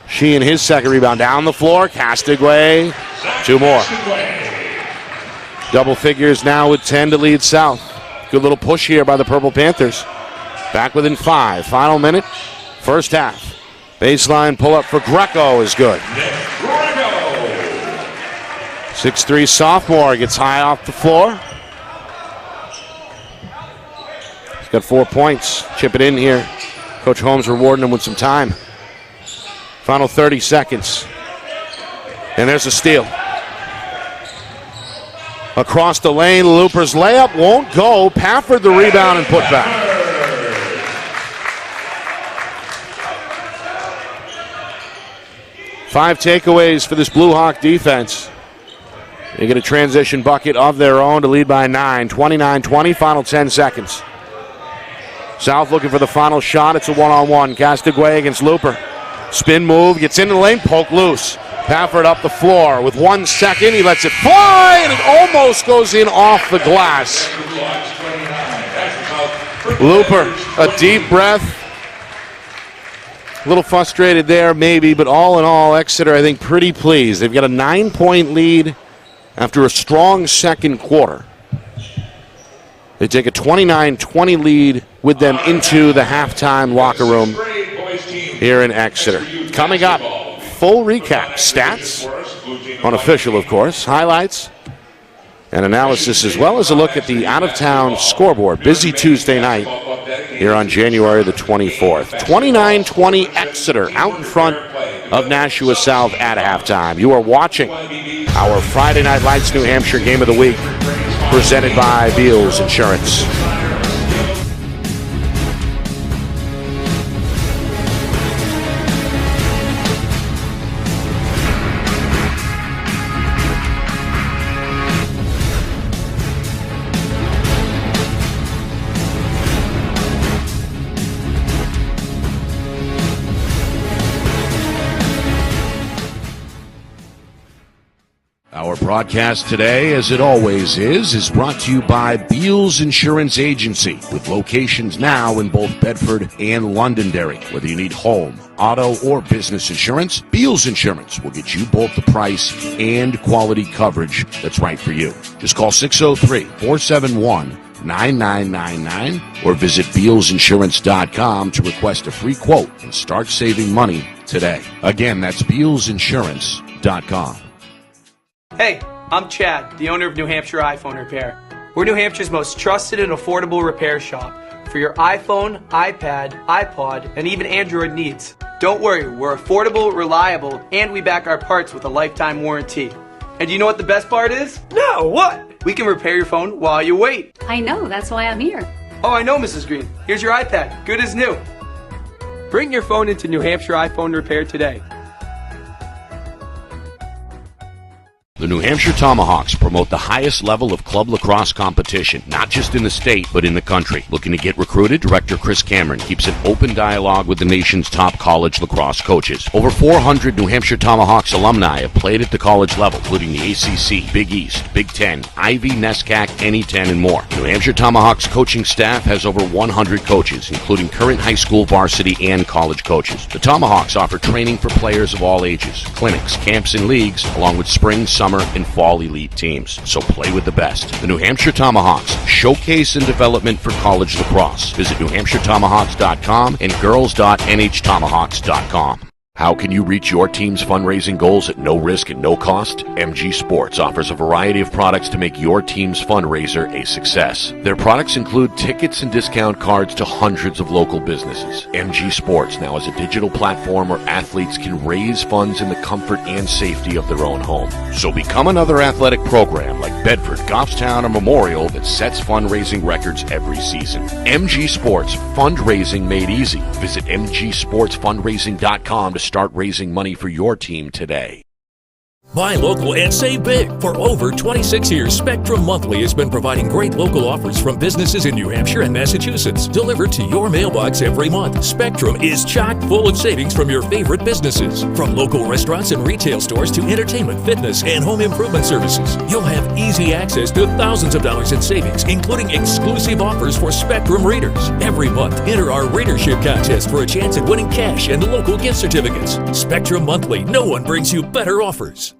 Sheehan, his second rebound down the floor. Castigway, 2 more. Double figures now with 10 to lead South. Good little push here by the Purple Panthers. Back within 5. Final minute, first half. Baseline pull up for Greco is good. 6'3" sophomore gets high off the floor. He's got 4 points. Chip it in here. Coach Holmes rewarding him with some time. Final 30 seconds. And there's a steal. Across the lane, Looper's layup won't go. Pafford the rebound and put back. Five takeaways for this Blue Hawk defense. They get a transition bucket of their own to lead by 9. 29-20, final 10 seconds. South looking for the final shot. It's a one-on-one. Castigway against Looper. Spin move, gets into the lane, poke loose. Pafford up the floor with 1 second. He lets it fly, and it almost goes in off the glass. Looper, a deep breath. A little frustrated there, maybe, but all in all, Exeter, I think, pretty pleased. They've got a 9-point lead after a strong second quarter. They take a 29-20 lead with them into the halftime locker room here in Exeter. Coming up, full recap, stats, unofficial of course, highlights, and analysis, as well as a look at the out-of-town scoreboard. Busy Tuesday night here on January the 24th. 29-20 Exeter out in front of Nashua South at halftime. You are watching our Friday Night Lights New Hampshire Game of the Week, presented by Beals Insurance. Our broadcast today, as it always is brought to you by Beals Insurance Agency, with locations now in both Bedford and Londonderry. Whether you need home, auto, or business insurance, Beals Insurance will get you both the price and quality coverage that's right for you. Just call 603-471-9999 or visit BealsInsurance.com to request a free quote and start saving money today. Again, that's BealsInsurance.com. Hey, I'm Chad, the owner of New Hampshire iPhone Repair. We're New Hampshire's most trusted and affordable repair shop for your iPhone, iPad, iPod, and even Android needs. Don't worry, we're affordable, reliable, and we back our parts with a lifetime warranty. And do you know what the best part is? No, what? We can repair your phone while you wait. I know, that's why I'm here. Oh, I know, Mrs. Green. Here's your iPad, good as new. Bring your phone into New Hampshire iPhone Repair today. The New Hampshire Tomahawks promote the highest level of club lacrosse competition, not just in the state, but in the country. Looking to get recruited? Director Chris Cameron keeps an open dialogue with the nation's top college lacrosse coaches. Over 400 New Hampshire Tomahawks alumni have played at the college level, including the ACC, Big East, Big Ten, Ivy, NESCAC, NE10, and more. New Hampshire Tomahawks coaching staff has over 100 coaches, including current high school, varsity, and college coaches. The Tomahawks offer training for players of all ages, clinics, camps, and leagues, along with spring, summer, and fall elite teams. So play with the best. The New Hampshire Tomahawks, showcase and development for college lacrosse. Visit NewHampshireTomahawks.com and girls.nhtomahawks.com. How can you reach your team's fundraising goals at no risk and no cost? MG Sports offers a variety of products to make your team's fundraiser a success. Their products include tickets and discount cards to hundreds of local businesses. MG Sports now has a digital platform where athletes can raise funds in the comfort and safety of their own home. So become another athletic program like Bedford, Goffstown, or Memorial that sets fundraising records every season. MG Sports, fundraising made easy. Visit mgsportsfundraising.com to start raising money for your team today. Buy local and save big. For over 26 years, Spectrum Monthly has been providing great local offers from businesses in New Hampshire and Massachusetts, delivered to your mailbox every month. Spectrum is chock full of savings from your favorite businesses. From local restaurants and retail stores to entertainment, fitness, and home improvement services. You'll have easy access to thousands of dollars in savings, including exclusive offers for Spectrum readers. Every month, enter our readership contest for a chance at winning cash and local gift certificates. Spectrum Monthly, no one brings you better offers.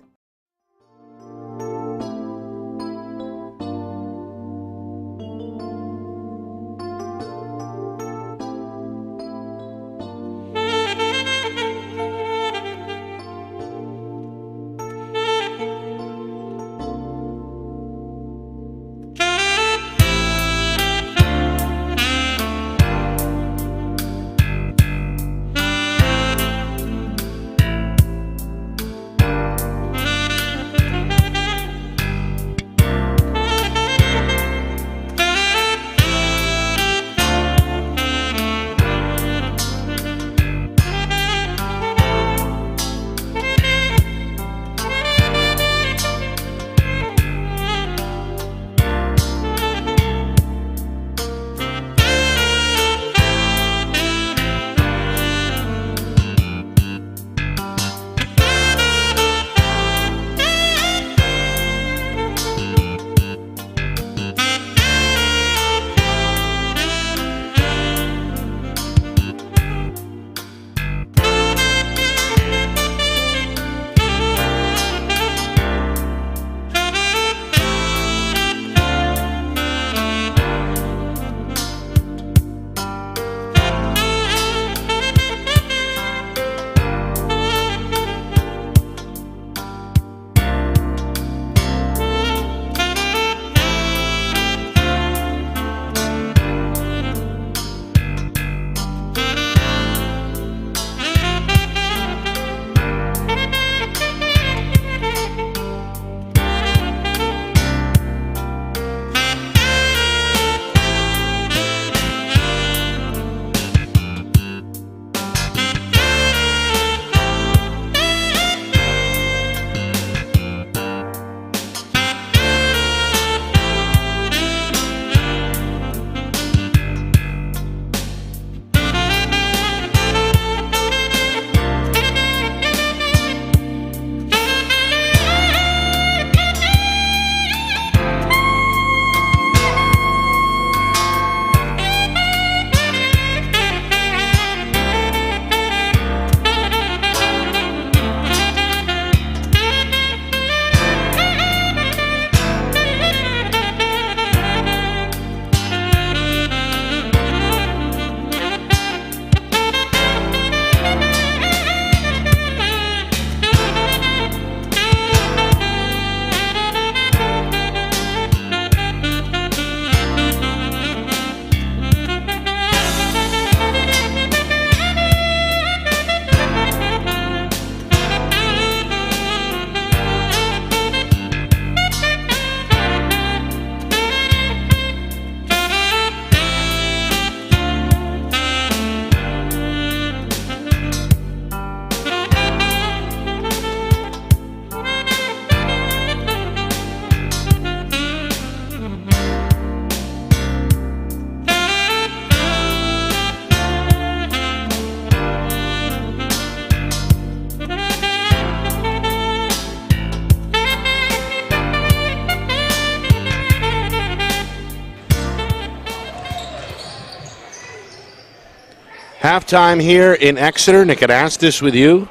Halftime here in Exeter. Nick had asked this with you.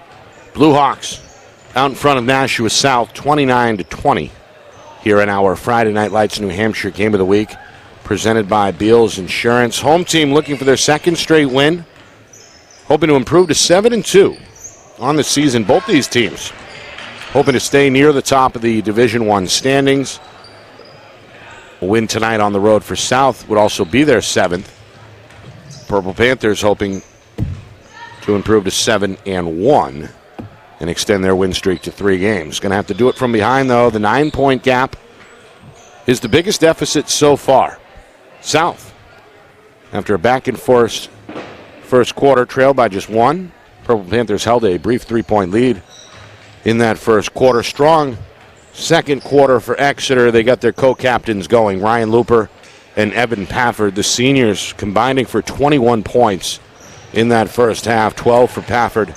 Blue Hawks out in front of Nashua South, 29-20 here in our Friday Night Lights New Hampshire Game of the Week, presented by Beals Insurance. Home team looking for their second straight win, hoping to improve to 7-2. on the season. Both these teams hoping to stay near the top of the Division I standings. A win tonight on the road for South would also be their 7th. Purple Panthers hoping to improve to 7-1 and extend their win streak to 3 games. Going to have to do it from behind, though. The 9-point gap is the biggest deficit so far. South, after a back-and-forth first quarter, trailed by just 1. Purple Panthers held a brief 3-point lead in that first quarter. Strong second quarter for Exeter. They got their co-captains going, Ryan Looper and Evan Pafford, the seniors combining for 21 points in that first half. 12 for Pafford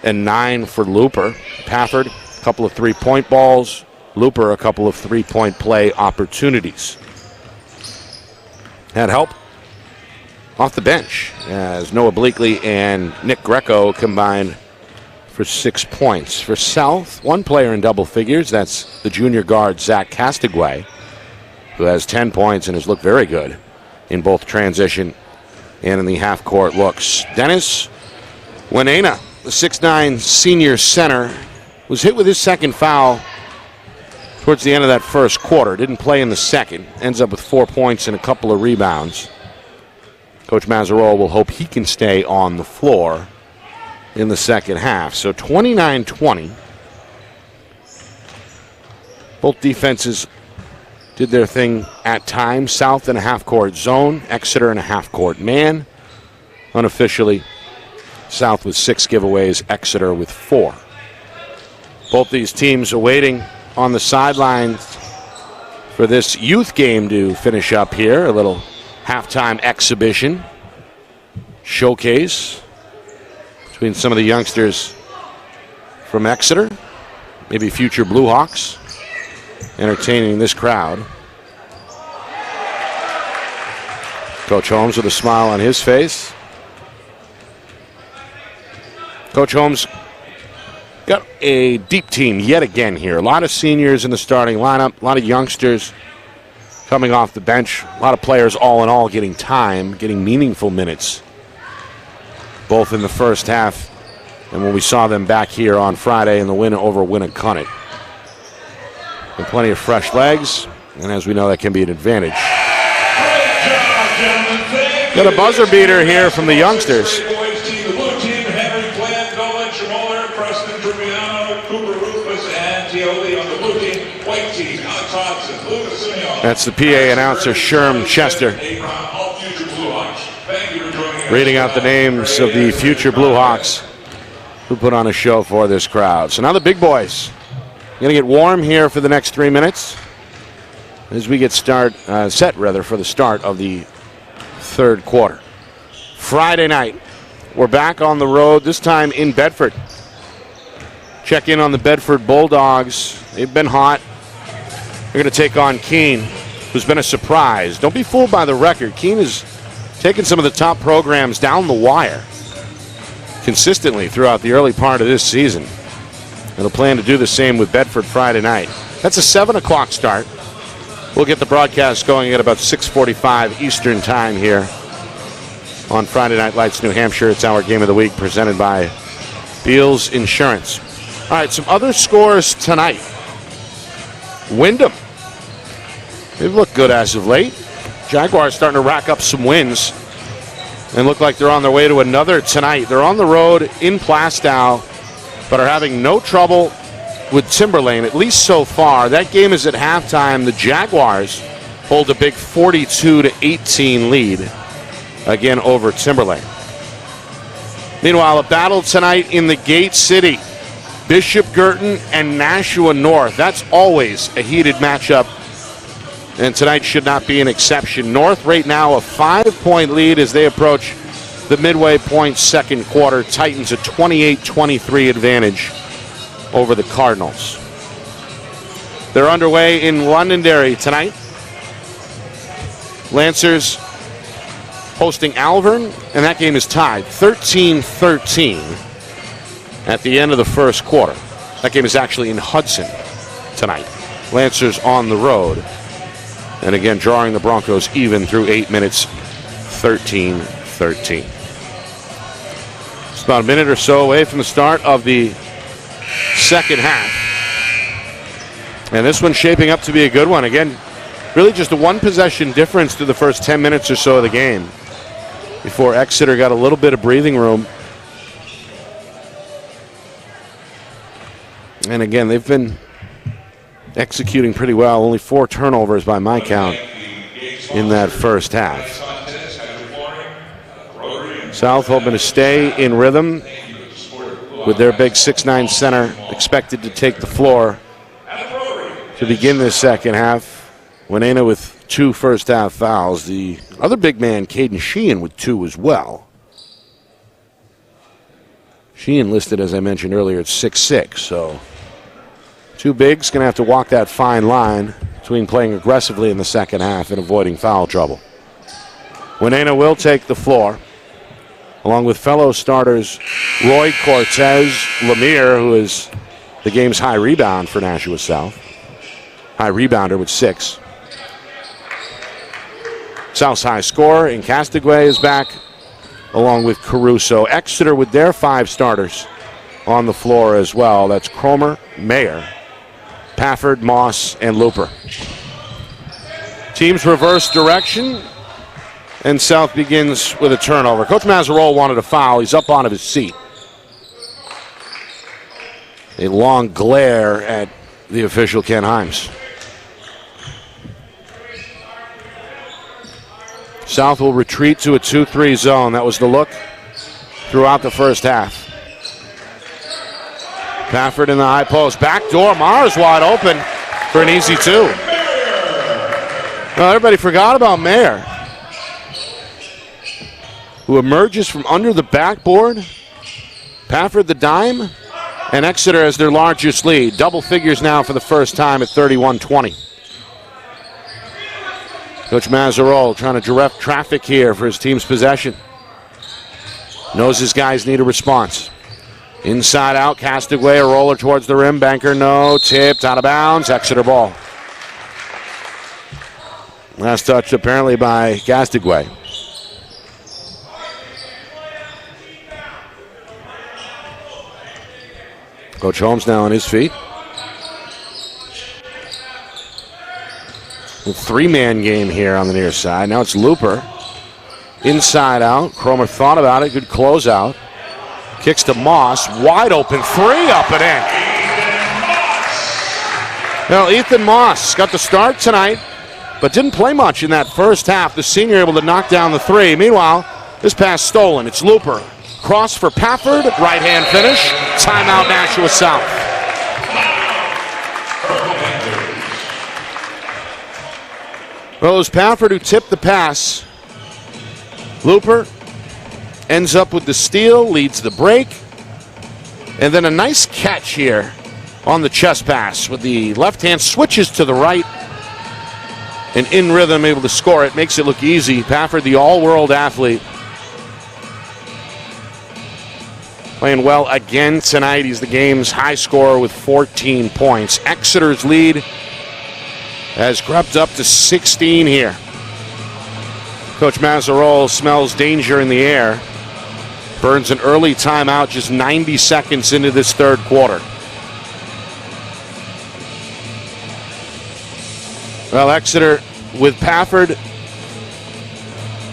and 9 for Looper. Pafford, a couple of 3-point balls. Looper, a couple of 3-point play opportunities. Had help off the bench as Noah Bleakley and Nick Greco combined for 6 points. For South, 1 player in double figures. That's the junior guard, Zach Castigway, who has 10 points and has looked very good in both transition and in the half-court looks. Dennis Wenena, the 6'9 senior center, was hit with his second foul towards the end of that first quarter. Didn't play in the second. Ends up with 4 points and a couple of rebounds. Coach Mazzarolo will hope he can stay on the floor in the second half. So 29-20. Both defenses did their thing at times. South in a half-court zone. Exeter in a half-court man. Unofficially, South with 6 giveaways. Exeter with 4. Both these teams are waiting on the sidelines for this youth game to finish up here. A little halftime exhibition showcase between some of the youngsters from Exeter, maybe future Blue Hawks, entertaining this crowd. Coach Holmes with a smile on his face. Coach Holmes got a deep team yet again here. A lot of seniors in the starting lineup, a lot of youngsters coming off the bench, a lot of players all in all getting time, getting meaningful minutes, both in the first half and when we saw them back here on Friday in the win over Winnicott. And plenty of fresh legs, and as we know, that can be an advantage. Got a buzzer beater here from the youngsters. That's the PA announcer, Sherm Chester, reading out the names of the future Blue Hawks who put on a show for this crowd. So now the big boys going to get warm here for the next 3 minutes as we get set for the start of the third quarter. Friday night, we're back on the road, this time in Bedford. Check in on the Bedford Bulldogs. They've been hot. They're going to take on Keene, who's been a surprise. Don't be fooled by the record. Keene has taken some of the top programs down the wire consistently throughout the early part of this season. They'll plan to do the same with Bedford Friday night. That's a 7 o'clock start. We'll get the broadcast going at about 6:45 Eastern time here on Friday Night Lights, New Hampshire. It's our game of the week presented by Beals Insurance. All right, some other scores tonight. Wyndham, they've looked good as of late. Jaguars starting to rack up some wins and look like they're on their way to another tonight. They're on the road in Plastow, but are having no trouble with Timberlane, at least so far. That game is at halftime. The Jaguars hold a big 42-18 lead again over Timberlane. Meanwhile, a battle tonight in the Gate City. Bishop Girton and Nashua North. That's always a heated matchup, and tonight should not be an exception. North right now a 5-point lead as they approach the midway point second quarter. Titans a 28-23 advantage over the Cardinals. They're underway in Londonderry tonight. Lancers hosting Alvern, and that game is tied 13-13 at the end of the first quarter. That game is actually in Hudson tonight. Lancers on the road. And again, drawing the Broncos even through 8 minutes, 13-13. About a minute or so away from the start of the second half. And this one's shaping up to be a good one. Again, really just a one-possession difference through the first 10 minutes or so of the game before Exeter got a little bit of breathing room. And again, they've been executing pretty well. Only 4 turnovers by my count in that first half. South hoping to stay in rhythm with their big 6'9" center expected to take the floor to begin this second half. Winena with 2 first-half fouls. The other big man, Caden Sheehan, with 2 as well. Sheehan listed, as I mentioned earlier, at 6'6", so 2 bigs going to have to walk that fine line between playing aggressively in the second half and avoiding foul trouble. Winena will take the floor, along with fellow starters Roy Cortez, Lemire, who is the game's high rebound for Nashua South. High rebounder with 6. South's high scorer in Castigwe is back, along with Caruso. Exeter with their 5 starters on the floor as well. That's Cromer, Mayer, Pafford, Moss, and Looper. Teams reverse direction, and South begins with a turnover. Coach Mazzarol wanted a foul. He's up out of his seat. A long glare at the official, Ken Himes. South will retreat to a 2-3 zone. That was the look throughout the first half. Pafford in the high post. Backdoor. Mars wide open for an easy 2. Well, everybody forgot about Mayer, who emerges from under the backboard. Pafford the dime, and Exeter has their largest lead. Double figures now for the first time at 31-20. Coach Mazzarol trying to direct traffic here for his team's possession. Knows his guys need a response. Inside out, Castigwe, a roller towards the rim. Banker, no. Tipped, out of bounds. Exeter ball. Last touch apparently by Castigwe. Coach Holmes now on his feet. A 3-man game here on the near side. Now it's Looper. Inside out. Cromer thought about it. Good closeout. Kicks to Moss. Wide open 3 up and in. Well, Ethan Moss got the start tonight, but didn't play much in that first half. The senior able to knock down the 3. Meanwhile, this pass stolen. It's Looper. Cross for Pafford. Right-hand finish. Timeout Nashua South. Well, it was Pafford who tipped the pass. Looper ends up with the steal, leads the break. And then a nice catch here on the chest pass with the left hand, switches to the right. And in rhythm, able to score it. Makes it look easy. Pafford, the all-world athlete, playing well again tonight. He's the game's high scorer with 14 points. Exeter's lead has crept up to 16 here. Coach Mazzarol smells danger in the air. Burns an early timeout just 90 seconds into this third quarter. Well, Exeter with Pafford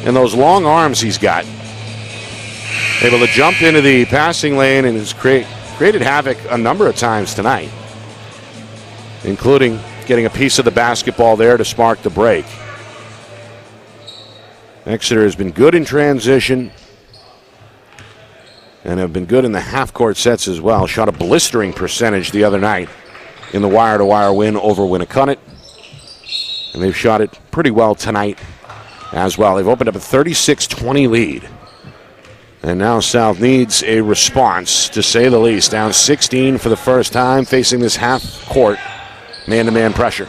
and those long arms he's got, able to jump into the passing lane and has created havoc a number of times tonight, including getting a piece of the basketball there to spark the break. Exeter has been good in transition and have been good in the half-court sets as well. Shot a blistering percentage the other night in the wire-to-wire win over Winnicott. And they've shot it pretty well tonight as well. They've opened up a 36-20 lead. And now South needs a response, to say the least. Down 16 for the first time, facing this half-court man-to-man pressure.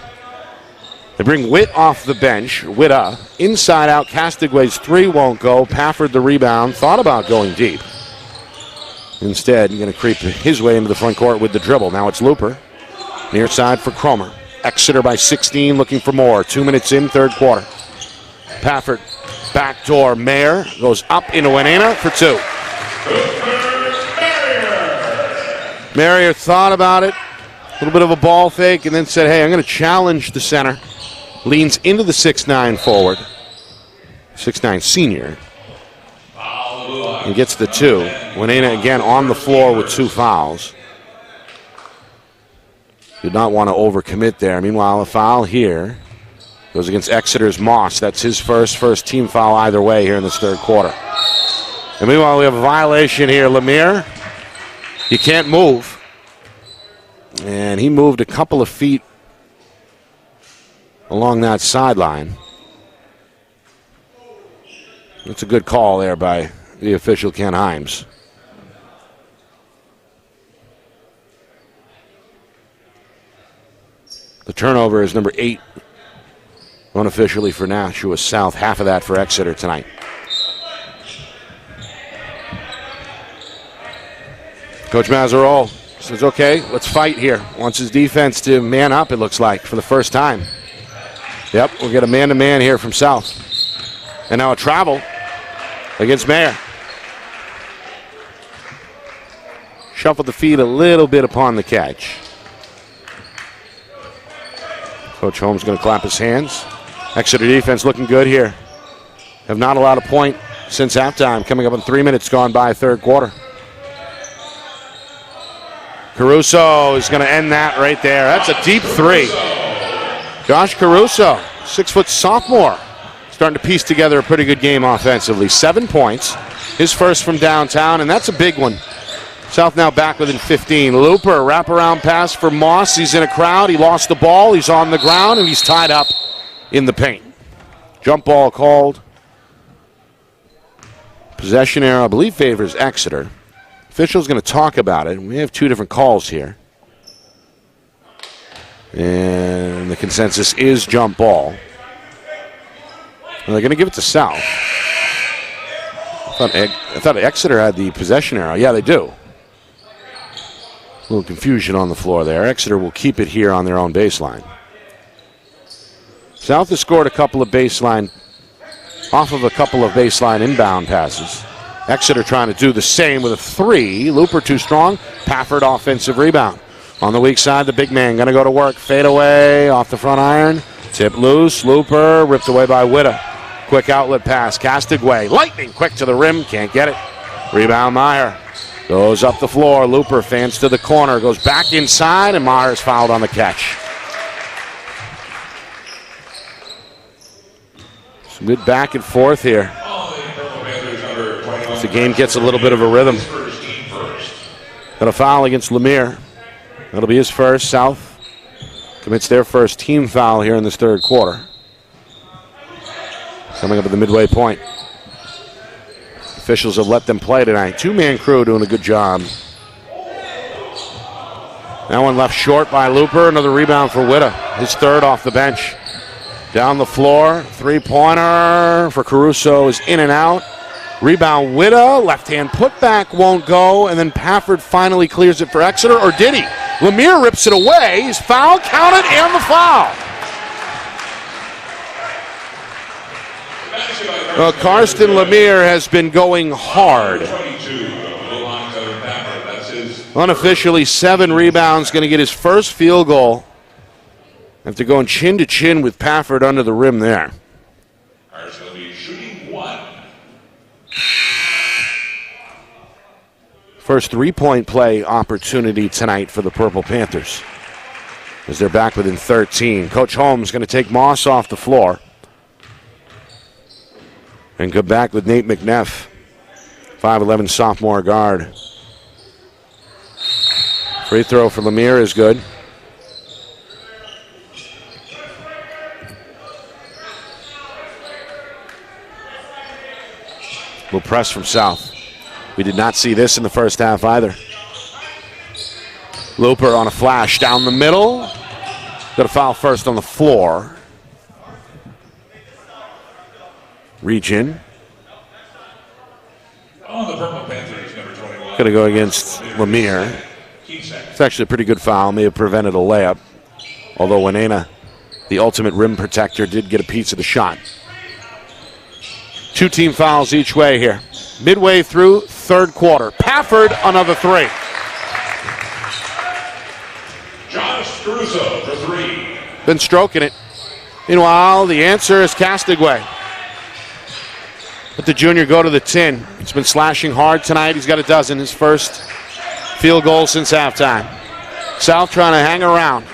They bring Witt off the bench. Witta inside out. Castigwe's 3 won't go. Pafford the rebound. Thought about going deep. Instead, going to creep his way into the front court with the dribble. Now it's Looper. Near side for Cromer. Exeter by 16, looking for more. 2 minutes in, third quarter. Pafford, backdoor. Mayer goes up into Winena for 2. Marrier thought about it, a little bit of a ball fake, and then said, hey, I'm going to challenge the center. Leans into the 6'9 forward, 6'9 senior, and gets the 2. Winena again on the floor with 2 fouls. Did not want to overcommit there. Meanwhile, a foul here goes against Exeter's Moss. That's his first team foul either way here in this third quarter. And meanwhile, we have a violation here. Lemire, you can't move. And he moved a couple of feet along that sideline. That's a good call there by the official, Ken Himes. The turnover is number 8 unofficially for Nashua South. Half of that for Exeter tonight. Coach Mazzarol says, okay, let's fight here. Wants his defense to man up, it looks like, for the first time. Yep, we'll get a man-to-man here from South. And now a travel against Mayer. Shuffled the feet a little bit upon the catch. Coach Holmes going to clap his hands. Exeter defense looking good here. Have not allowed a point since halftime. Coming up in 3 minutes gone by third quarter. Caruso is going to end that right there. That's a deep 3. Josh Caruso, 6-foot sophomore, starting to piece together a pretty good game offensively. 7 points, his first from downtown, and that's a big one. South now back within 15. Looper, wraparound pass for Moss. He's in a crowd. He lost the ball. He's on the ground, and he's tied up in the paint. Jump ball called. Possession error, I believe, favors Exeter. Official's going to talk about it. We have 2 different calls here. And the consensus is jump ball. And they're going to give it to South. I thought Exeter had the possession arrow. Yeah, they do. A little confusion on the floor there. Exeter will keep it here on their own baseline. South has scored off of a couple of baseline inbound passes. Exeter trying to do the same with a 3. Looper too strong. Pafford offensive rebound. On the weak side, the big man going to go to work. Fade away off the front iron. Tip loose. Looper ripped away by Witta. Quick outlet pass. Castigway. Lightning quick to the rim. Can't get it. Rebound Meyer. Goes up the floor. Looper fans to the corner. Goes back inside, and Meyer's fouled on the catch. Some good back and forth here. As the game gets a little bit of a rhythm. Got a foul against Lemire. That'll be his first. South commits their first team foul here in this third quarter. Coming up at the midway point. Officials have let them play tonight. 2-man crew doing a good job. That one left short by Looper. Another rebound for Witta. His third off the bench. Down the floor. 3-pointer for Caruso is in and out. Rebound Witta. Left-hand putback won't go. And then Pafford finally clears it for Exeter. Or did he? Lemire rips it away. He's foul counted and the foul. Karsten Lemire has been going hard. Unofficially 7 rebounds, going to get his first field goal after going chin to chin with Pafford under the rim there. First 3-point play opportunity tonight for the Purple Panthers as they're back within 13. Coach Holmes going to take Moss off the floor. And go back with Nate McNeff, 5'11" sophomore guard. Free throw for Lemire is good. Little press from South. We did not see this in the first half either. Looper on a flash down the middle. Got a foul first on the floor. Reach in. Going to go against Lemire. It's actually a pretty good foul. May have prevented a layup. Although Winena, the ultimate rim protector, did get a piece of the shot. 2 team fouls each way here. Midway through third quarter. Pafford, another 3. Caruso for 3. Been stroking it. Meanwhile, the answer is Castigway. Let the junior go to the tin. He's been slashing hard tonight. He's got a dozen. His first field goal since halftime. South trying to hang around.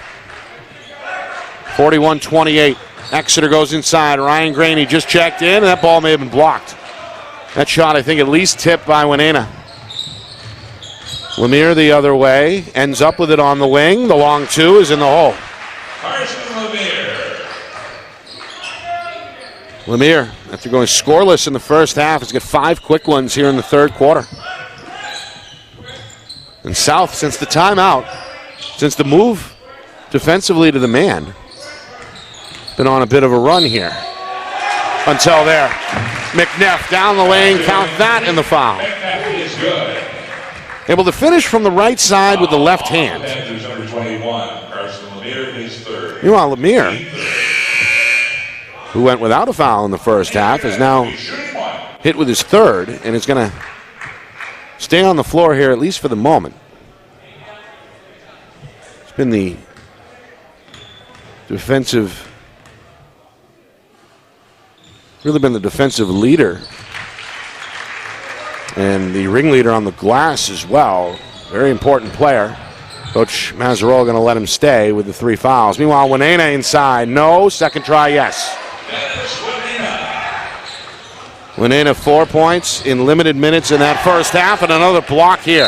41-28. Exeter goes inside. Ryan Graney just checked in, and that ball may have been blocked. That shot, I think, at least tipped by Winena. Lemire the other way. Ends up with it on the wing. The long two is in the hole. Carson Lemire. Lemire, after going scoreless in the first half, has got 5 quick ones here in the third quarter. And South, since the timeout, since the move defensively to the man, been on a bit of a run here. Until there. McNeff down the lane, count that in the foul. McNeff is good. Able to finish from the right side with the left hand. Panthers number 21. Carson Lemire, his 3rd. Meanwhile, Lemire, who went without a foul in the first half, is now hit with his 3rd and is going to stay on the floor here, at least for the moment. It's been the defensive leader and the ringleader on the glass as well. Very important player. Coach Mazzarolo going to let him stay with the 3 fouls. Meanwhile, Winena inside. No. Second try, yes. Winena 4 points in limited minutes in that first half, and another block here.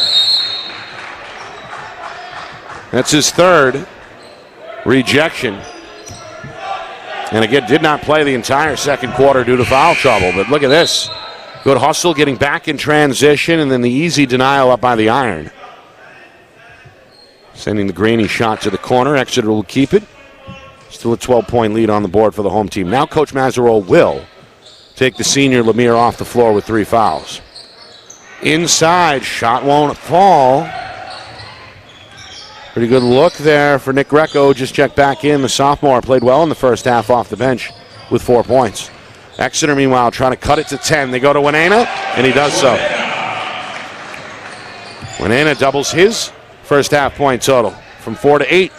That's his 3rd rejection. And again, did not play the entire second quarter due to foul trouble. But look at this. Good hustle, getting back in transition, and then the easy denial up by the iron. Sending the Graney shot to the corner. Exeter will keep it. Still a 12-point lead on the board for the home team. Now Coach Mazzarolo will take the senior Lemire off the floor with 3 fouls. Inside, shot won't fall. Pretty good look there for Nick Greco. Just checked back in. The sophomore played well in the first half off the bench with 4 points. Exeter, meanwhile, trying to cut it to 10. They go to Winena, and he does so. Winena doubles his first half point total from 4 to 8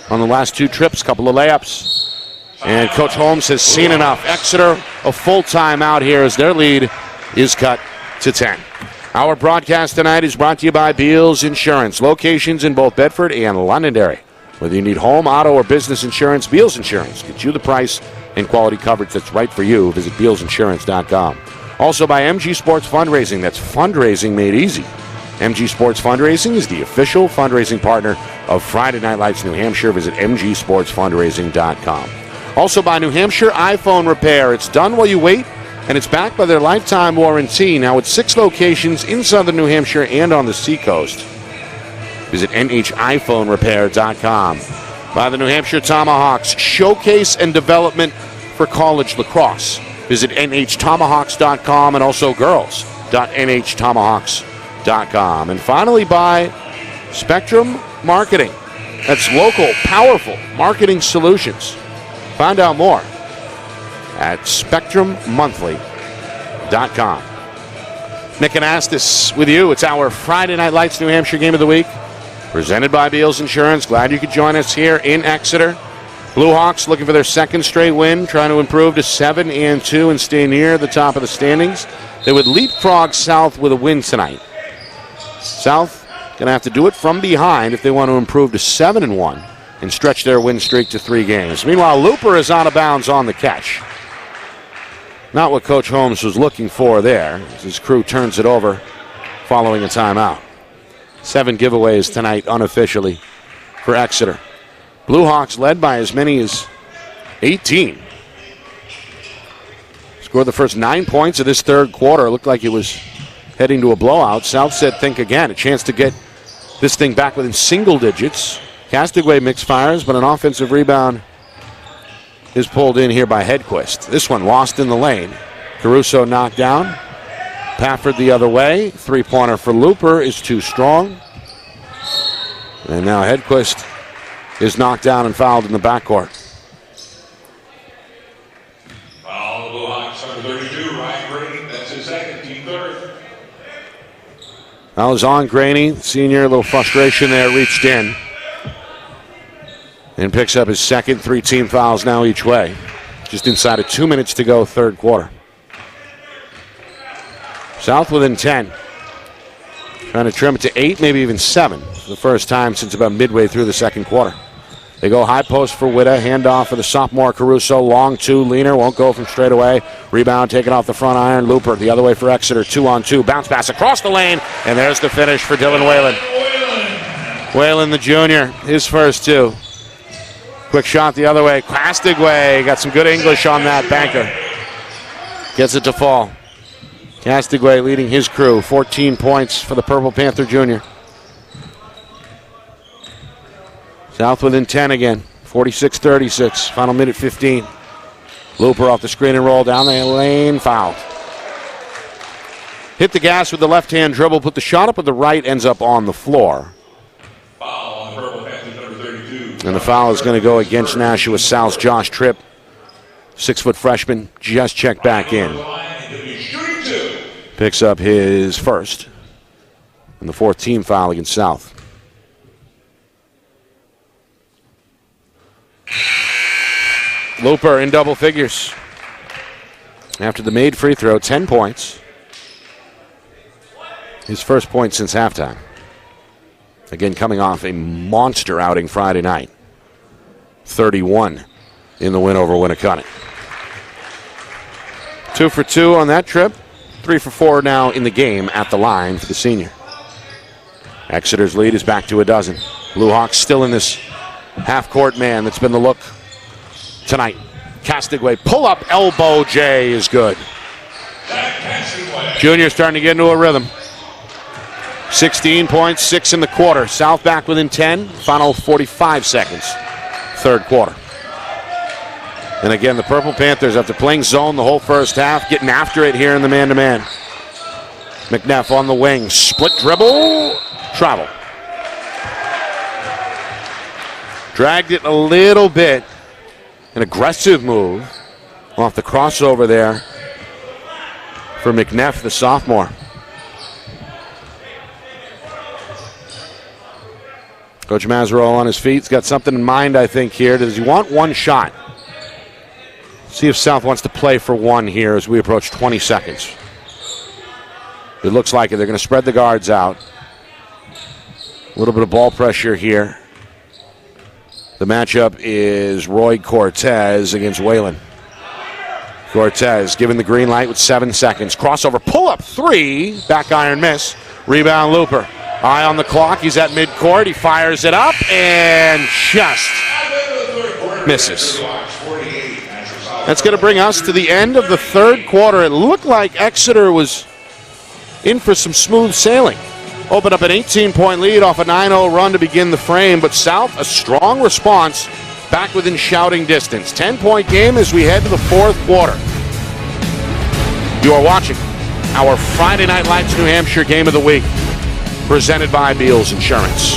on the last 2 trips, couple of layups. And Coach Holmes has seen enough. Exeter, a full timeout here as their lead is cut to 10. Our broadcast tonight is brought to you by Beals Insurance. Locations in both Bedford and Londonderry. Whether you need home, auto, or business insurance, Beals Insurance gets you the price and quality coverage that's right for you. Visit BealsInsurance.com. Also by MG Sports Fundraising. That's fundraising made easy. MG Sports Fundraising is the official fundraising partner of Friday Night Lights New Hampshire. Visit MGSportsFundraising.com. Also by New Hampshire iPhone Repair. It's done while you wait, and it's backed by their lifetime warranty. Now with 6 locations in southern New Hampshire and on the seacoast. Visit NHiPhoneRepair.com. By the New Hampshire Tomahawks, showcase and development for college lacrosse. Visit NHTomahawks.com and also girls.NHTomahawks.com. And finally by Spectrum Marketing. That's local, powerful marketing solutions. Find out more at SpectrumMonthly.com. Nick Anastas with you. It's our Friday Night Lights New Hampshire Game of the Week, presented by Beals Insurance. Glad you could join us here in Exeter. Blue Hawks looking for their 2nd straight win, trying to improve to 7-2 and stay near the top of the standings. They would leapfrog South with a win tonight. South going to have to do it from behind if they want to improve to 7-1 and stretch their win streak to 3 games. Meanwhile, Looper is out of bounds on the catch. Not what Coach Holmes was looking for there, as his crew turns it over following a timeout. 7 giveaways tonight unofficially for Exeter. Blue Hawks led by as many as 18. Scored the first 9 points of this third quarter. Looked like it was heading to a blowout. South said think again. A chance to get this thing back within single digits. Castigway mixed fires, but an offensive rebound is pulled in here by Hedquist. This one lost in the lane. Caruso knocked down. Pafford the other way. 3-pointer for Looper is too strong. And now Hedquist is knocked down and fouled in the backcourt. Foul the Blue Hawks, number 32, Ryan Graney. That's his 2nd, team 3rd. That was on Graney. Senior, a little frustration there, reached in. And picks up his second. 3 team fouls now each way. Just inside of 2 minutes to go, third quarter. South within 10. Trying to trim it to 8, maybe even 7. For the first time since about midway through the second quarter. They go high post for Witta. Handoff for the sophomore Caruso. Long 2. Leaner won't go from straight away. Rebound taken off the front iron. Looper the other way for Exeter. 2-on-2. Bounce pass across the lane. And there's the finish for Dylan Whalen. Whalen the junior. His first 2. Quick shot the other way. Castigway got some good English on that banker. Gets it to fall. Castigway leading his crew. 14 points for the Purple Panther junior. South within 10 again. 46-36. Final minute 15. Looper off the screen and roll down the lane. Fouled. Hit the gas with the left-hand dribble. Put the shot up with the right. Ends up on the floor. Foul on the Purple Panthers, number 32. And the foul is going to go against Nashua South's Josh Tripp. 6-foot freshman. Just checked back in. Picks up his first. And the 4th team foul against South. Looper in double figures. After the made free throw, 10 points. His first point since halftime. Again, coming off a monster outing Friday night. 31 in the win over Winnicott. 2 for 2 on that trip. 3 for 4 now in the game at the line for the senior. Exeter's lead is back to 12. Blue Hawks still in this half-court man that's been the look tonight. Castigway pull-up elbow J is good. Junior starting to get into a rhythm. 16 points, 6 in the quarter. South back within 10. Final 45 seconds. Third quarter. And again, the Purple Panthers, after playing zone the whole first half, getting after it here in the man-to-man. McNeff on the wing. Split dribble. Travel. Dragged it a little bit. An aggressive move off the crossover there for McNeff, the sophomore. Coach Mazarol on his feet. He's got something in mind, I think, here. Does he want one shot? See if South wants to play for one here as we approach 20 seconds. It looks like it. They're going to spread the guards out. A little bit of ball pressure here. The matchup is Roy Cortez against Whalen. Cortez given the green light with 7 seconds. Crossover, pull-up 3. Back iron miss. Rebound Looper. Eye on the clock. He's at midcourt. He fires it up and just misses. That's going to bring us to the end of the third quarter. It looked like Exeter was in for some smooth sailing. Opened up an 18-point lead off a 9-0 run to begin the frame, but South, a strong response, back within shouting distance. 10-point game as we head to the fourth quarter. You are watching our Friday Night Lights New Hampshire Game of the Week, presented by Beals Insurance.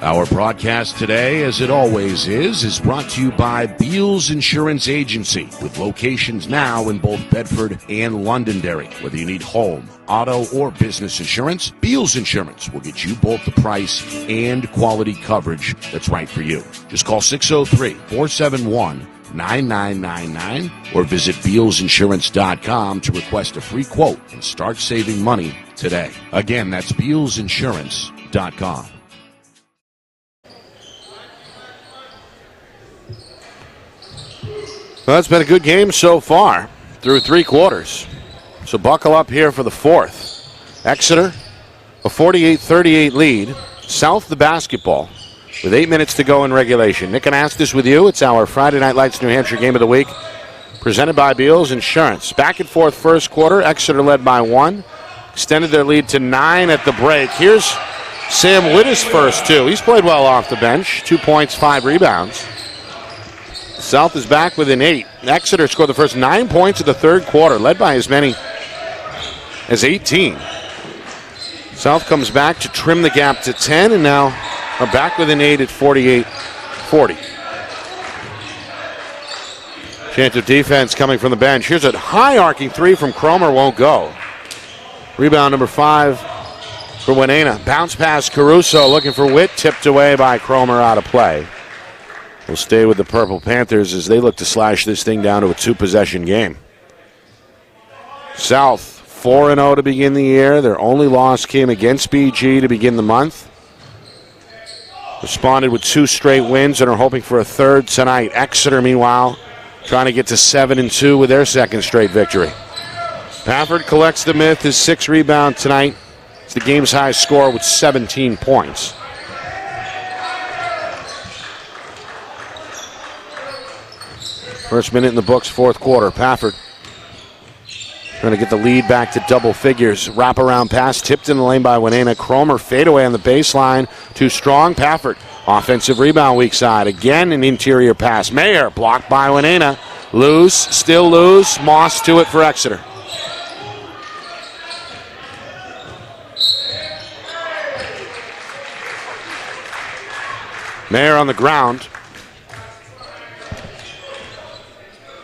Our broadcast today, as it always is brought to you by Beals Insurance Agency, with locations now in both Bedford and Londonderry. Whether you need home, auto, or business insurance, Beals Insurance will get you both the price and quality coverage that's right for you. Just call 603-471-9999 or visit BealsInsurance.com to request a free quote and start saving money today. Again, that's BealsInsurance.com. Well, it's been a good game so far through 3 quarters. So buckle up here for the fourth. Exeter, a 48-38 lead. South the basketball with 8 minutes to go in regulation. Nick and Astis with you. It's our Friday Night Lights New Hampshire Game of the Week, presented by Beals Insurance. Back and forth first quarter. Exeter led by 1. Extended their lead to 9 at the break. Here's Sam Witta's first 2. He's played well off the bench. 2 points, 5 rebounds. South is back within 8. Exeter scored the first 9 points of the third quarter, led by as many as 18. South comes back to trim the gap to 10, and now are back within 8 at 48-40. Chance of defense coming from the bench. Here's a high arcing three from Cromer, won't go. Rebound number 5 for Winena. Bounce pass Caruso, looking for Witt, tipped away by Cromer, out of play. We'll stay with the Purple Panthers as they look to slash this thing down to a 2-possession game. South 4-0 to begin the year. Their only loss came against BG to begin the month. Responded with 2 straight wins and are hoping for a third tonight. Exeter, meanwhile, trying to get to 7-2 with their second straight victory. Pafford collects the myth, his 6th rebound tonight. It's the game's highest score with 17 points. First minute in the books, fourth quarter. Pafford trying to get the lead back to double figures. Wraparound pass tipped in the lane by Winena. Cromer fadeaway on the baseline. Too strong. Pafford. Offensive rebound weak side. Again an interior pass. Mayer blocked by Winena. Loose. Still loose. Moss to it for Exeter. Mayer on the ground.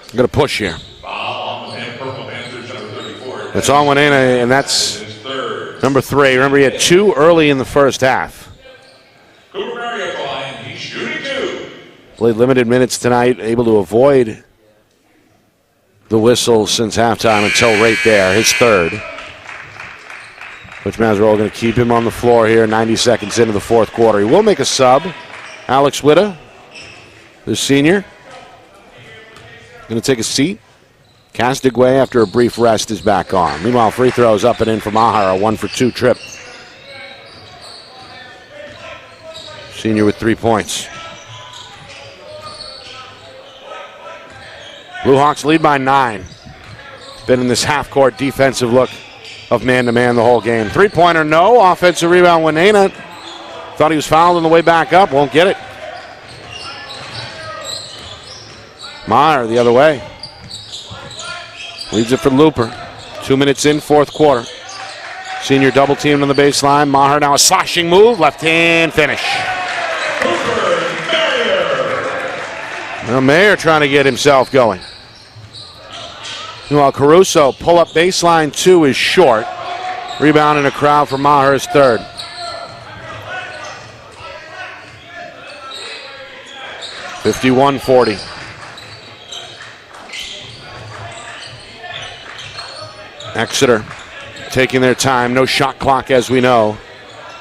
I'm going to push here. It's on Winena, and that's number 3. Remember, he had 2 early in the first half. Played limited minutes tonight, able to avoid the whistle since halftime until right there, his 3rd. Coach Mazzarella going to keep him on the floor here 90 seconds into the fourth quarter. He will make a sub. Alex Witta, the senior, going to take a seat. Castigway, after a brief rest, is back on. Meanwhile, free throws up and in for Maher, a 1-for-2 trip. Senior with 3 points. Blue Hawks lead by 9. Been in this half-court defensive look of man-to-man the whole game. Three-pointer, no. Offensive rebound, Winena. Thought he was fouled on the way back up. Won't get it. Maher the other way. Leaves it for Looper. 2 minutes in, fourth quarter. Senior double teamed on the baseline. Maher now a slashing move. Left hand finish. Well, Mayer trying to get himself going. Meanwhile, Caruso, pull up baseline 2 is short. Rebound in a crowd for Maher's 3rd. (51-40). Exeter taking their time. No shot clock, as we know,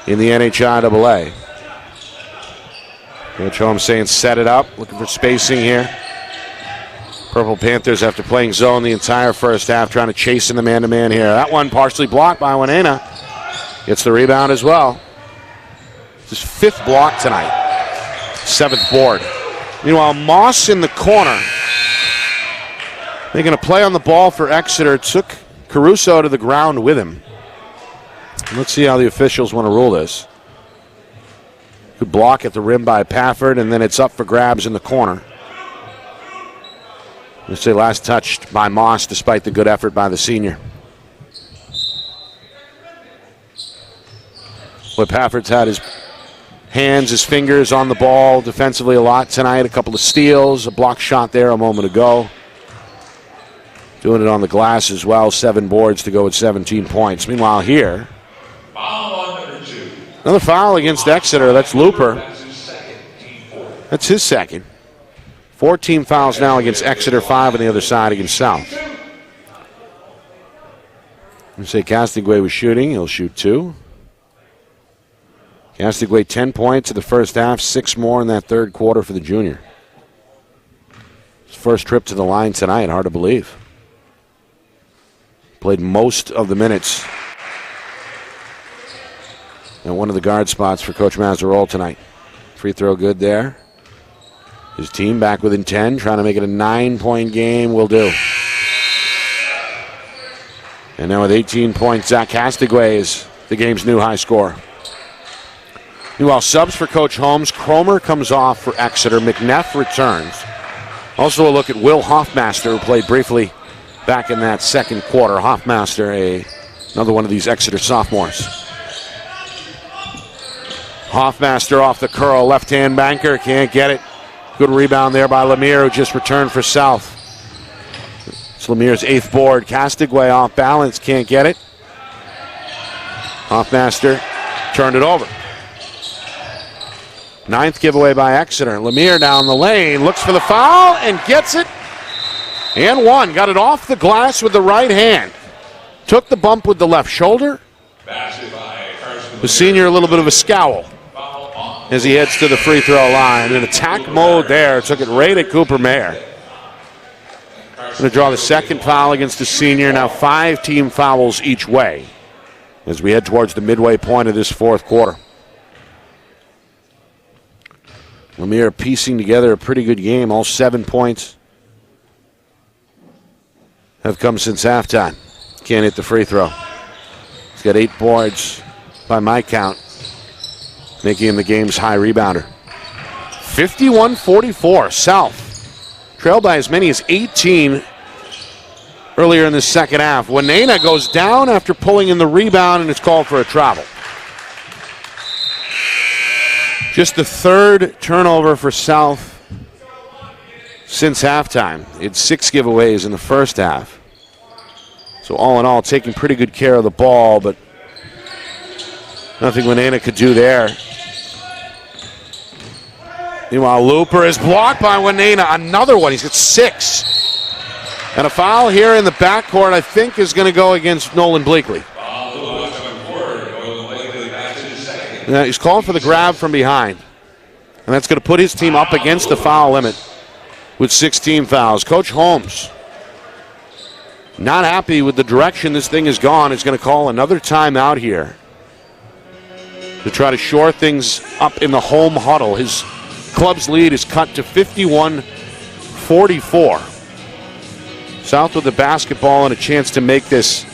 in the NHIAA. Coach Holmes saying set it up. Looking for spacing here. Purple Panthers, after playing zone the entire first half, trying to chase in the man-to-man here. That one partially blocked by Winena. Gets the rebound as well. It's his 5th block tonight. 7th board. Meanwhile, Moss in the corner. Making a play on the ball for Exeter. Took Caruso to the ground with him. Let's see how the officials want to rule this. Good block at the rim by Pafford, and then it's up for grabs in the corner. Let's say last touched by Moss, despite the good effort by the senior. But Pafford's had his hands, his fingers on the ball defensively a lot tonight. A couple of steals, a block shot there a moment ago. Doing it on the glass as well. 7 boards to go with 17 points. Meanwhile here, another foul against Exeter. That's Looper. That's his 2nd. 4 team fouls now against Exeter, 5 on the other side against South. You say Castigway was shooting. He'll shoot 2. Castigway 10 points in the first half, 6 more in that third quarter for the junior. His first trip to the line tonight, hard to believe. Played most of the minutes and one of the guard spots for Coach Mazzarella tonight. Free throw good there. His team back within 10, trying to make it a 9-point game. Will do. And now with 18 points, Zach Castigway is the game's new high scorer. Meanwhile, subs for Coach Holmes. Cromer comes off for Exeter. McNeff returns. Also a look at Will Hoffmaster, who played briefly back in that second quarter. Hoffmaster, another one of these Exeter sophomores. Hoffmaster off the curl, left-hand banker, can't get it. Good rebound there by Lemire, who just returned for South. It's Lemire's 8th board. Castigway off balance, can't get it. Hoffmaster turned it over. 9th giveaway by Exeter. Lemire down the lane, looks for the foul and gets it. And one, got it off the glass with the right hand. Took the bump with the left shoulder. The senior a little bit of a scowl as he heads to the free throw line. In attack mode there, took it right at Cooper Mayer. Going to draw the second foul against the senior. Now 5 team fouls each way as we head towards the midway point of this fourth quarter. Lemire piecing together a pretty good game. All 7 points have come since halftime. Can't hit the free throw. He's got 8 boards by my count, making him the game's high rebounder. 51-44, South. Trailed by as many as 18 earlier in the second half. Winena goes down after pulling in the rebound, and it's called for a travel. Just the 3rd turnover for South since halftime. It's 6 giveaways in the first half. So all in all, taking pretty good care of the ball, but nothing Winena could do there. Meanwhile, Looper is blocked by Winena. Another one. He's got 6. And a foul here in the backcourt, I think, is going to go against Nolan Bleakley. Now, he's called for the grab from behind. And that's going to put his team up against the foul limit with 16 fouls. Coach Holmes, not happy with the direction this thing has gone, is going to call another timeout here to try to shore things up in the home huddle. His club's lead is cut to 51-44. South with the basketball and a chance to make this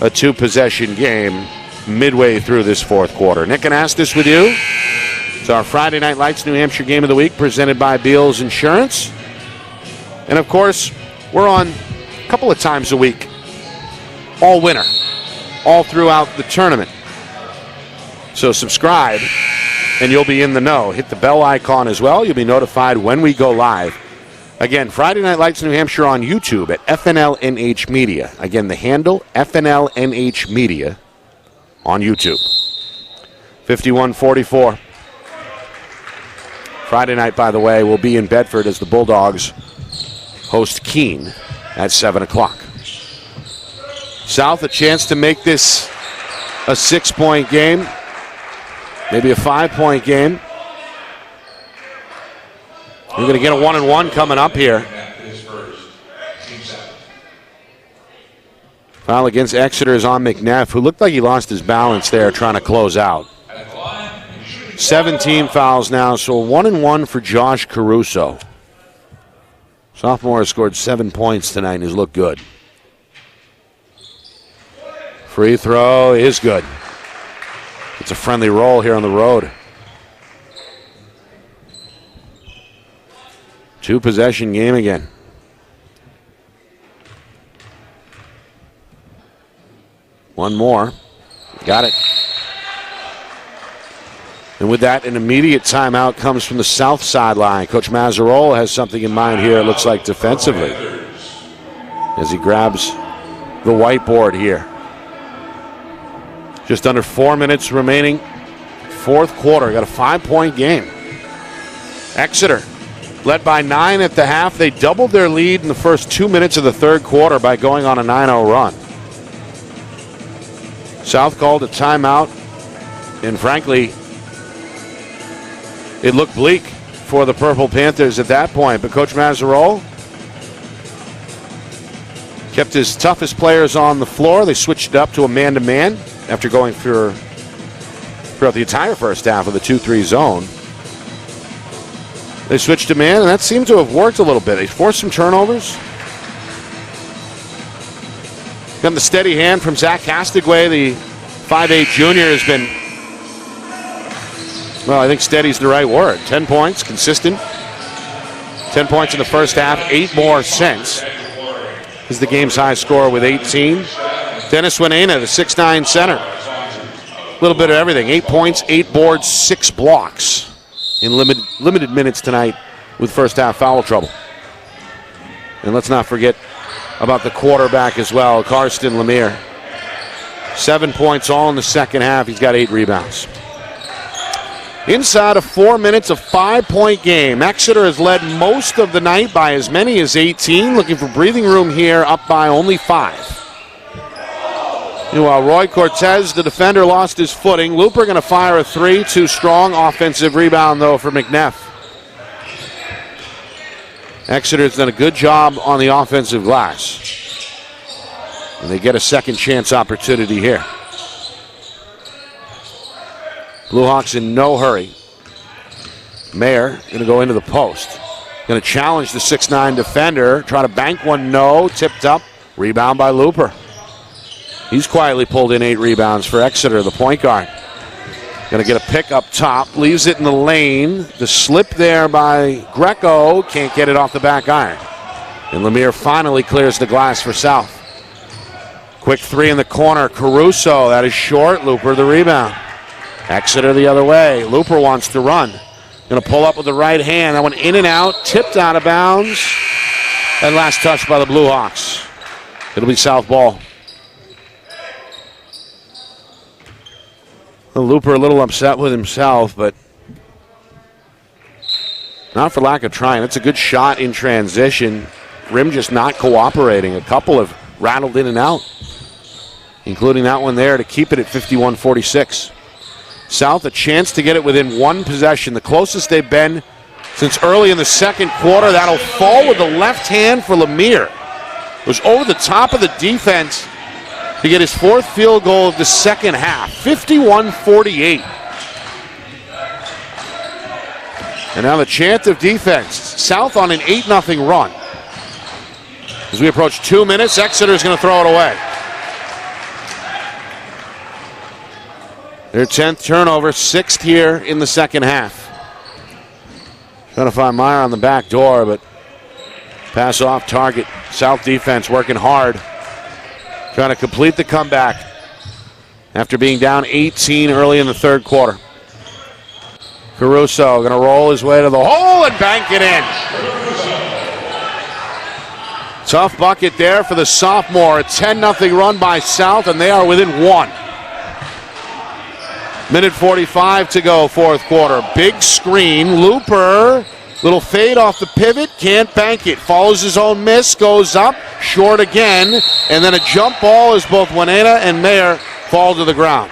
a 2-possession game midway through this fourth quarter. Nick, can I ask this with you? It's our Friday Night Lights New Hampshire Game of the Week presented by Beals Insurance. And of course, we're on a couple of times a week, all winter, all throughout the tournament. So subscribe and you'll be in the know. Hit the bell icon as well. You'll be notified when we go live. Again, Friday Night Lights New Hampshire on YouTube at FNLNH Media. Again, the handle, FNLNH Media on YouTube. 51-44. Friday night, by the way, will be in Bedford as the Bulldogs host Keene at 7 o'clock. South, a chance to make this a 6-point game, maybe a 5-point game. We're going to get a 1-and-1 coming up here. Foul against Exeter is on McNeff, who looked like he lost his balance there trying to close out. 17 fouls now, so 1-and-1 for Josh Caruso. Sophomore has scored 7 points tonight and has looked good. Free throw is good. It's a friendly roll here on the road. 2-possession game again. One more. Got it. And with that, an immediate timeout comes from the south sideline. Coach Mazzarola has something in mind here, it looks like, defensively, as he grabs the whiteboard here. Just under 4 minutes remaining. Fourth quarter. Got a 5-point game. Exeter led by 9 at the half. They doubled their lead in the first 2 minutes of the third quarter by going on a 9-0 run. South called a timeout, and frankly, it looked bleak for the Purple Panthers at that point. But Coach Mazzarola kept his toughest players on the floor. They switched it up to a man-to-man after going throughout the entire first half of the 2-3 zone. They switched to man, and that seemed to have worked a little bit. They forced some turnovers. Got the steady hand from Zach Castigway, the 5'8 junior, has been, well, I think steady's the right word. 10 points, consistent. 10 10 points in the first half, 8 more since. This is the game's high score with 18. Dennis Winena, the 6'9 center. A little bit of everything. 8 points, 8 boards, 6 blocks in limited minutes tonight with first half foul trouble. And let's not forget about the quarterback as well, Karsten Lemire. 7 points all in the second half. He's got 8 rebounds. Inside of 4 minutes, a 5-point game. Exeter has led most of the night by as many as 18. Looking for breathing room here, up by only 5. Meanwhile, Roy Cortez, the defender, lost his footing. Looper going to fire a 3. Too strong. Offensive rebound, though, for McNeff. Exeter's done a good job on the offensive glass. And they get a second chance opportunity here. Blue Hawks in no hurry. Mayer going to go into the post. Going to challenge the 6'9 defender. Try to bank one, no. Tipped up. Rebound by Looper. He's quietly pulled in 8 rebounds for Exeter, the point guard. Going to get a pick up top. Leaves it in the lane. The slip there by Greco. Can't get it off the back iron. And Lemire finally clears the glass for South. Quick 3 in the corner. Caruso, that is short. Looper the rebound. Exeter the other way. Looper wants to run. Going to pull up with the right hand. That one in and out. Tipped out of bounds. And last touch by the Blue Hawks. It'll be South ball. Looper a little upset with himself, but not for lack of trying. It's a good shot in transition. Rim just not cooperating. A couple have rattled in and out, including that one there to keep it at 51-46. South a chance to get it within 1 possession, the closest they've been since early in the second quarter. That'll fall with the left hand for Lemire. It was over the top of the defense to get his 4th field goal of the second half, 51-48. And now the chant of defense. South on an 8-0 run. As we approach 2 minutes, Exeter's going to throw it away. Their 10th turnover, 6th here in the second half. Trying to find Meyer on the back door, but pass off target. South defense working hard. Trying to complete the comeback after being down 18 early in the third quarter. Caruso going to roll his way to the hole and bank it in. Tough bucket there for the sophomore. A 10-0 run by South, and they are within 1. Minute 45 to go, fourth quarter. Big screen. Looper, little fade off the pivot, can't bank it. Follows his own miss, goes up, short again, and then a jump ball as both Winena and Mayer fall to the ground.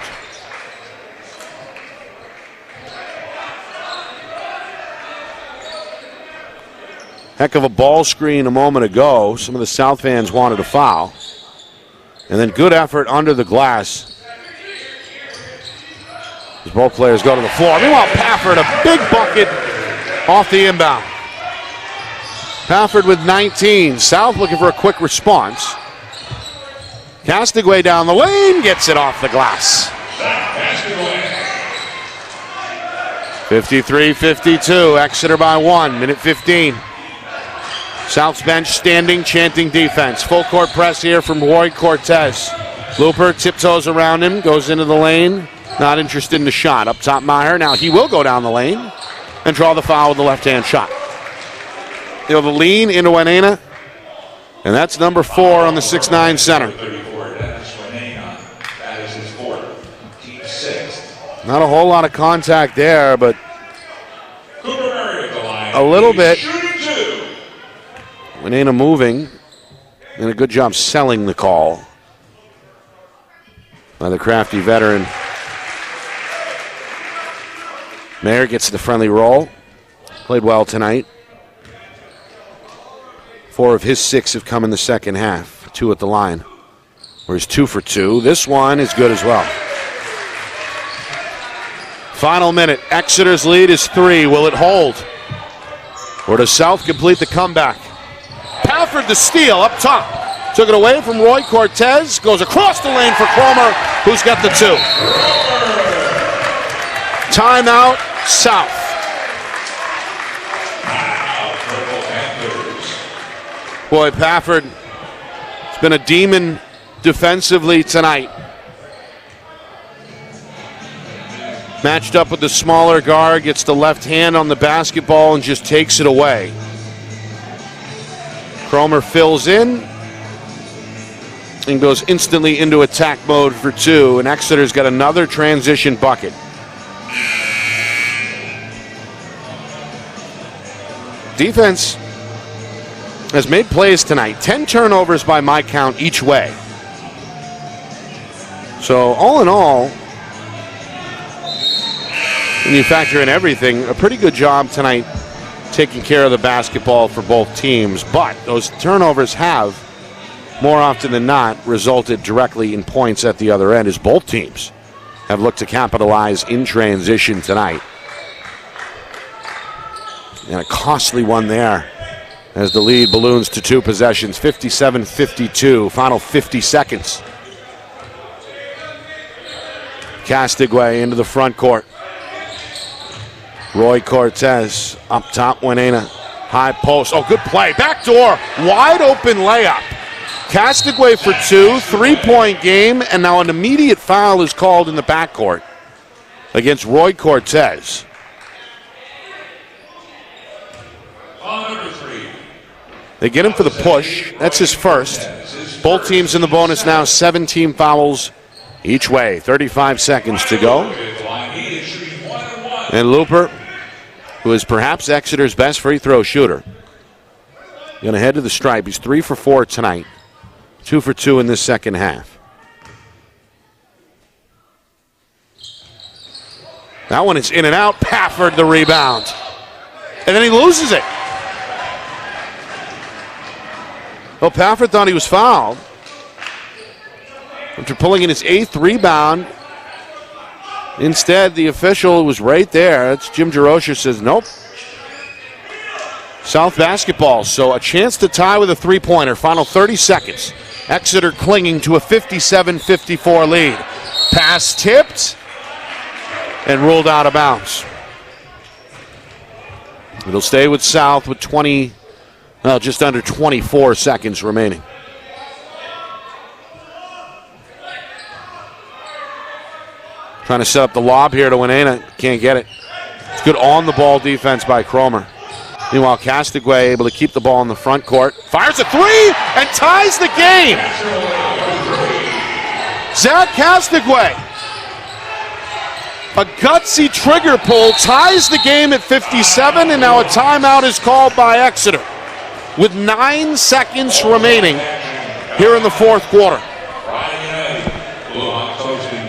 Heck of a ball screen a moment ago. Some of the South fans wanted a foul. And then good effort under the glass as both players go to the floor. Meanwhile, Pafford, a big bucket off the inbound. Pafford with 19. South looking for a quick response. Castigway down the lane, gets it off the glass. 53-52, Exeter by 1, minute 15. South's bench standing, chanting defense. Full court press here from Roy Cortez. Looper tiptoes around him, goes into the lane. Not interested in the shot. Up top, Meyer. Now he will go down the lane and draw the foul with the left-hand shot. They'll the lean into Winena, and that's number 4 on the 6'9 center. Not a whole lot of contact there, but a little bit. Winena moving, and a good job selling the call by the crafty veteran. Mayer gets the friendly roll. Played well tonight. 4 of his 6 have come in the second half. 2 at the line. Where he's 2 for 2. This one is good as well. Final minute. Exeter's lead is 3. Will it hold? Or does South complete the comeback? Pafford the steal up top. Took it away from Roy Cortez. Goes across the lane for Cromer, who's got the 2. Timeout, South. Boy, Pafford has been a demon defensively tonight. Matched up with the smaller guard, gets the left hand on the basketball and just takes it away. Cromer fills in and goes instantly into attack mode for two, and Exeter's got another transition bucket. Defense has made plays tonight. 10 turnovers by my count each way. So all in all, when you factor in everything, a pretty good job tonight taking care of the basketball for both teams. But those turnovers have, more often than not, resulted directly in points at the other end, as both teams have looked to capitalize in transition tonight. And a costly one there as the lead balloons to two possessions, 57-52, final 50 seconds. Castigway into the front court. Roy Cortez up top, Winena. High post. Oh, good play. Backdoor. Wide open layup. Castigway for two. 3-point game. And now an immediate foul is called in the backcourt against Roy Cortez. They get him for the push. That's his first. Both teams in the bonus now. 17 fouls each way. 35 seconds to go. And Looper, who is perhaps Exeter's best free throw shooter, going to head to the stripe. He's 3 for 4 tonight. 2 for 2 in this second half. That one is in and out. Pafford the rebound. And then he loses it. Well, Pafford thought he was fouled after pulling in his 8th rebound. Instead, the official was right there. It's Jim Jerosha says, nope. South basketball, so a chance to tie with a three-pointer. Final 30 seconds. Exeter clinging to a 57-54 lead. Pass tipped and ruled out of bounds. It'll stay with South with just under 24 seconds remaining. Trying to set up the lob here to Winena. Can't get it. It's good on-the-ball defense by Cromer. Meanwhile, Castigway able to keep the ball in the front court. Fires a three and ties the game. Zach Castigway. A gutsy trigger pull ties the game at 57, and now a timeout is called by Exeter with 9 seconds remaining here in the fourth quarter.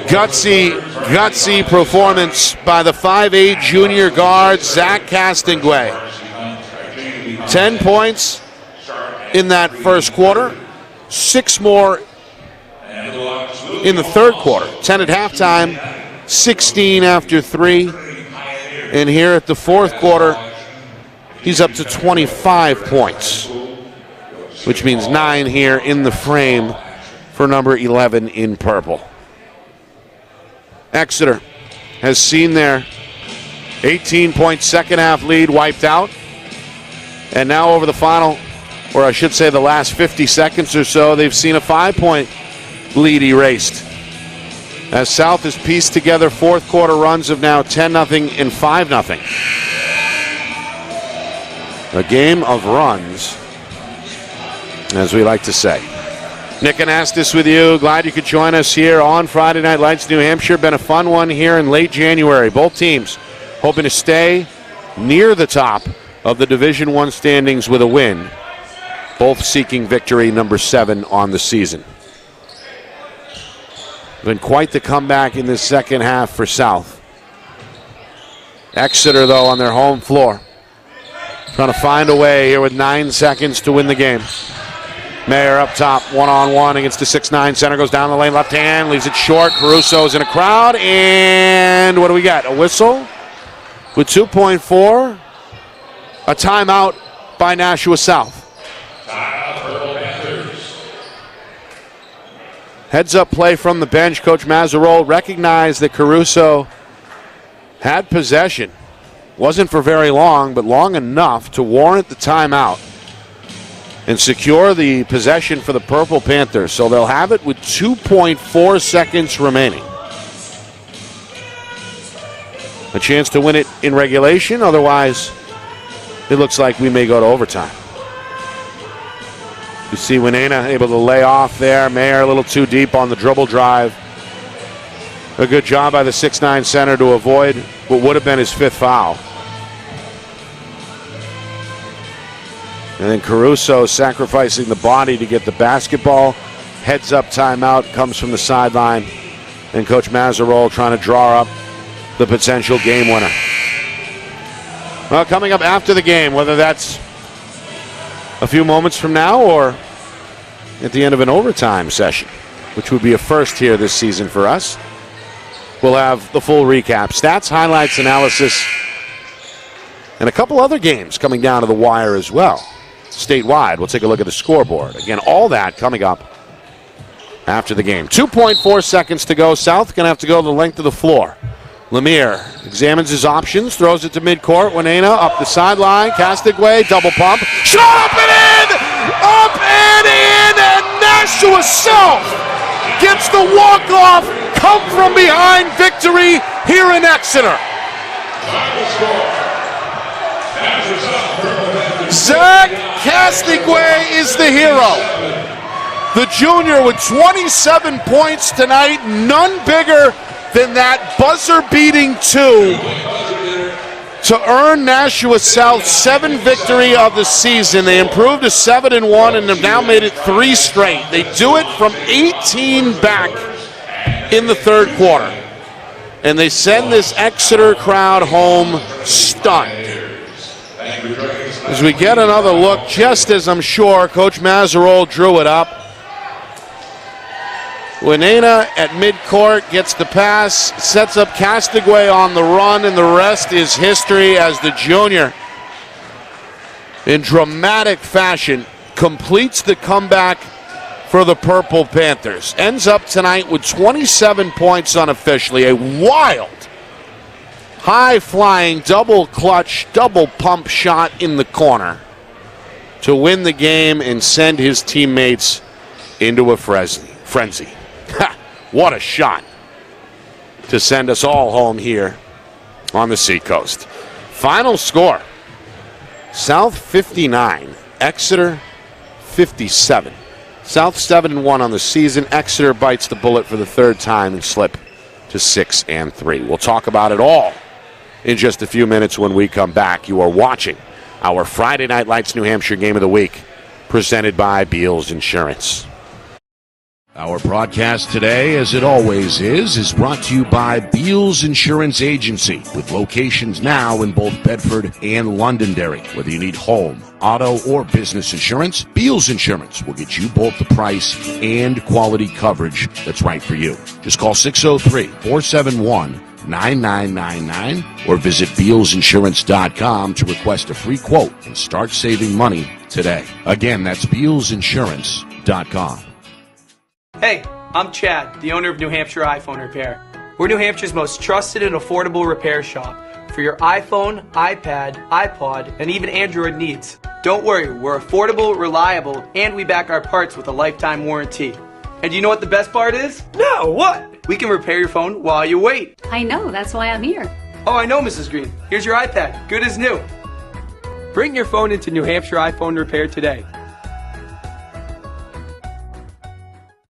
Gutsy performance by the 5'8 junior guard, Zach Castigway. 10 points in that first quarter, 6 more in the third quarter. 10 at halftime, 16 after 3. And here at the fourth quarter, he's up to 25 points, which means 9 here in the frame for number 11 in purple. Exeter has seen their 18-point second half lead wiped out. And now over the final, or I should say the last 50 seconds or so, they've seen a 5-point lead erased. As South has pieced together fourth quarter runs of now 10-0 and 5-0. A game of runs, as we like to say. Nick Anastas with you. Glad you could join us here on Friday Night Lights, New Hampshire. Been a fun one here in late January. Both teams hoping to stay near the top of the Division I standings with a win. Both seeking victory number 7 on the season. Been quite the comeback in this second half for South. Exeter, though, on their home floor, trying to find a way here with 9 seconds to win the game. Mayer up top, one-on-one against the 6'9 center, goes down the lane, left hand, leaves it short. Caruso's in a crowd, and what do we got? A whistle with 2.4. A timeout by Nashua South. Heads-up play from the bench. Coach Mazzarol recognized that Caruso had possession. Wasn't for very long, but long enough to warrant the timeout. and secure the possession for the Purple Panthers. So they'll have it with 2.4 seconds remaining. A chance to win it in regulation. Otherwise, it looks like we may go to overtime. You see Winena able to lay off there. Mayer a little too deep on the dribble drive. A good job by the 6'9 center to avoid what would have been his fifth foul. And then Caruso sacrificing the body to get the basketball. Heads up timeout comes from the sideline. And Coach Mazzarol trying to draw up the potential game winner. Well, coming up after the game, whether that's a few moments from now or at the end of an overtime session, which would be a first here this season for us, we'll have the full recap. Stats, highlights, analysis, and a couple other games coming down to the wire as well. Statewide, we'll take a look at the scoreboard. Again, all that coming up after the game. 2.4 seconds to go. South going to have to go the length of the floor. Lemire examines his options, throws it to midcourt. Winena up the sideline. Castigway, double pump. Shot up and in! Up and in! And Nashua South gets the walk-off, come from behind victory here in Exeter. Zach Castigway is the hero. The junior with 27 points tonight, none bigger than that buzzer-beating two to earn Nashua South 7th victory of the season. They improved to 7-1 and have now made it 3 straight. They do it from 18 back in the third quarter. And they send this Exeter crowd home stunned. As we get another look, just as I'm sure Coach Mazzarol drew it up. Winena at midcourt gets the pass, sets up Castigway on the run, and the rest is history as the junior, in dramatic fashion, completes the comeback for the Purple Panthers. Ends up tonight with 27 points unofficially, a wild, high-flying, double-clutch, double-pump shot in the corner to win the game and send his teammates into a frenzy. What a shot to send us all home here on the Seacoast. Final score, South 59, Exeter 57. South 7-1 on the season. Exeter bites the bullet for the third time and slip to 6-3. We'll talk about it all in just a few minutes when we come back. You are watching our Friday Night Lights New Hampshire Game of the Week, presented by Beals Insurance. Our broadcast today, as it always is brought to you by Beals Insurance Agency, with locations now in both Bedford and Londonderry. Whether you need home, auto, or business insurance, Beals Insurance will get you both the price and quality coverage that's right for you. Just call 603-471-9999 or visit BealsInsurance.com to request a free quote and start saving money today. Again, that's BealsInsurance.com. Hey, I'm Chad, the owner of New Hampshire iPhone Repair. We're New Hampshire's most trusted and affordable repair shop for your iPhone, iPad, iPod, and even Android needs. Don't worry, we're affordable, reliable, and we back our parts with a lifetime warranty. And you know what the best part is? No, what? We can repair your phone while you wait. I know, that's why I'm here. Oh, I know, Mrs. Green. Here's your iPad, good as new. Bring your phone into New Hampshire iPhone Repair today.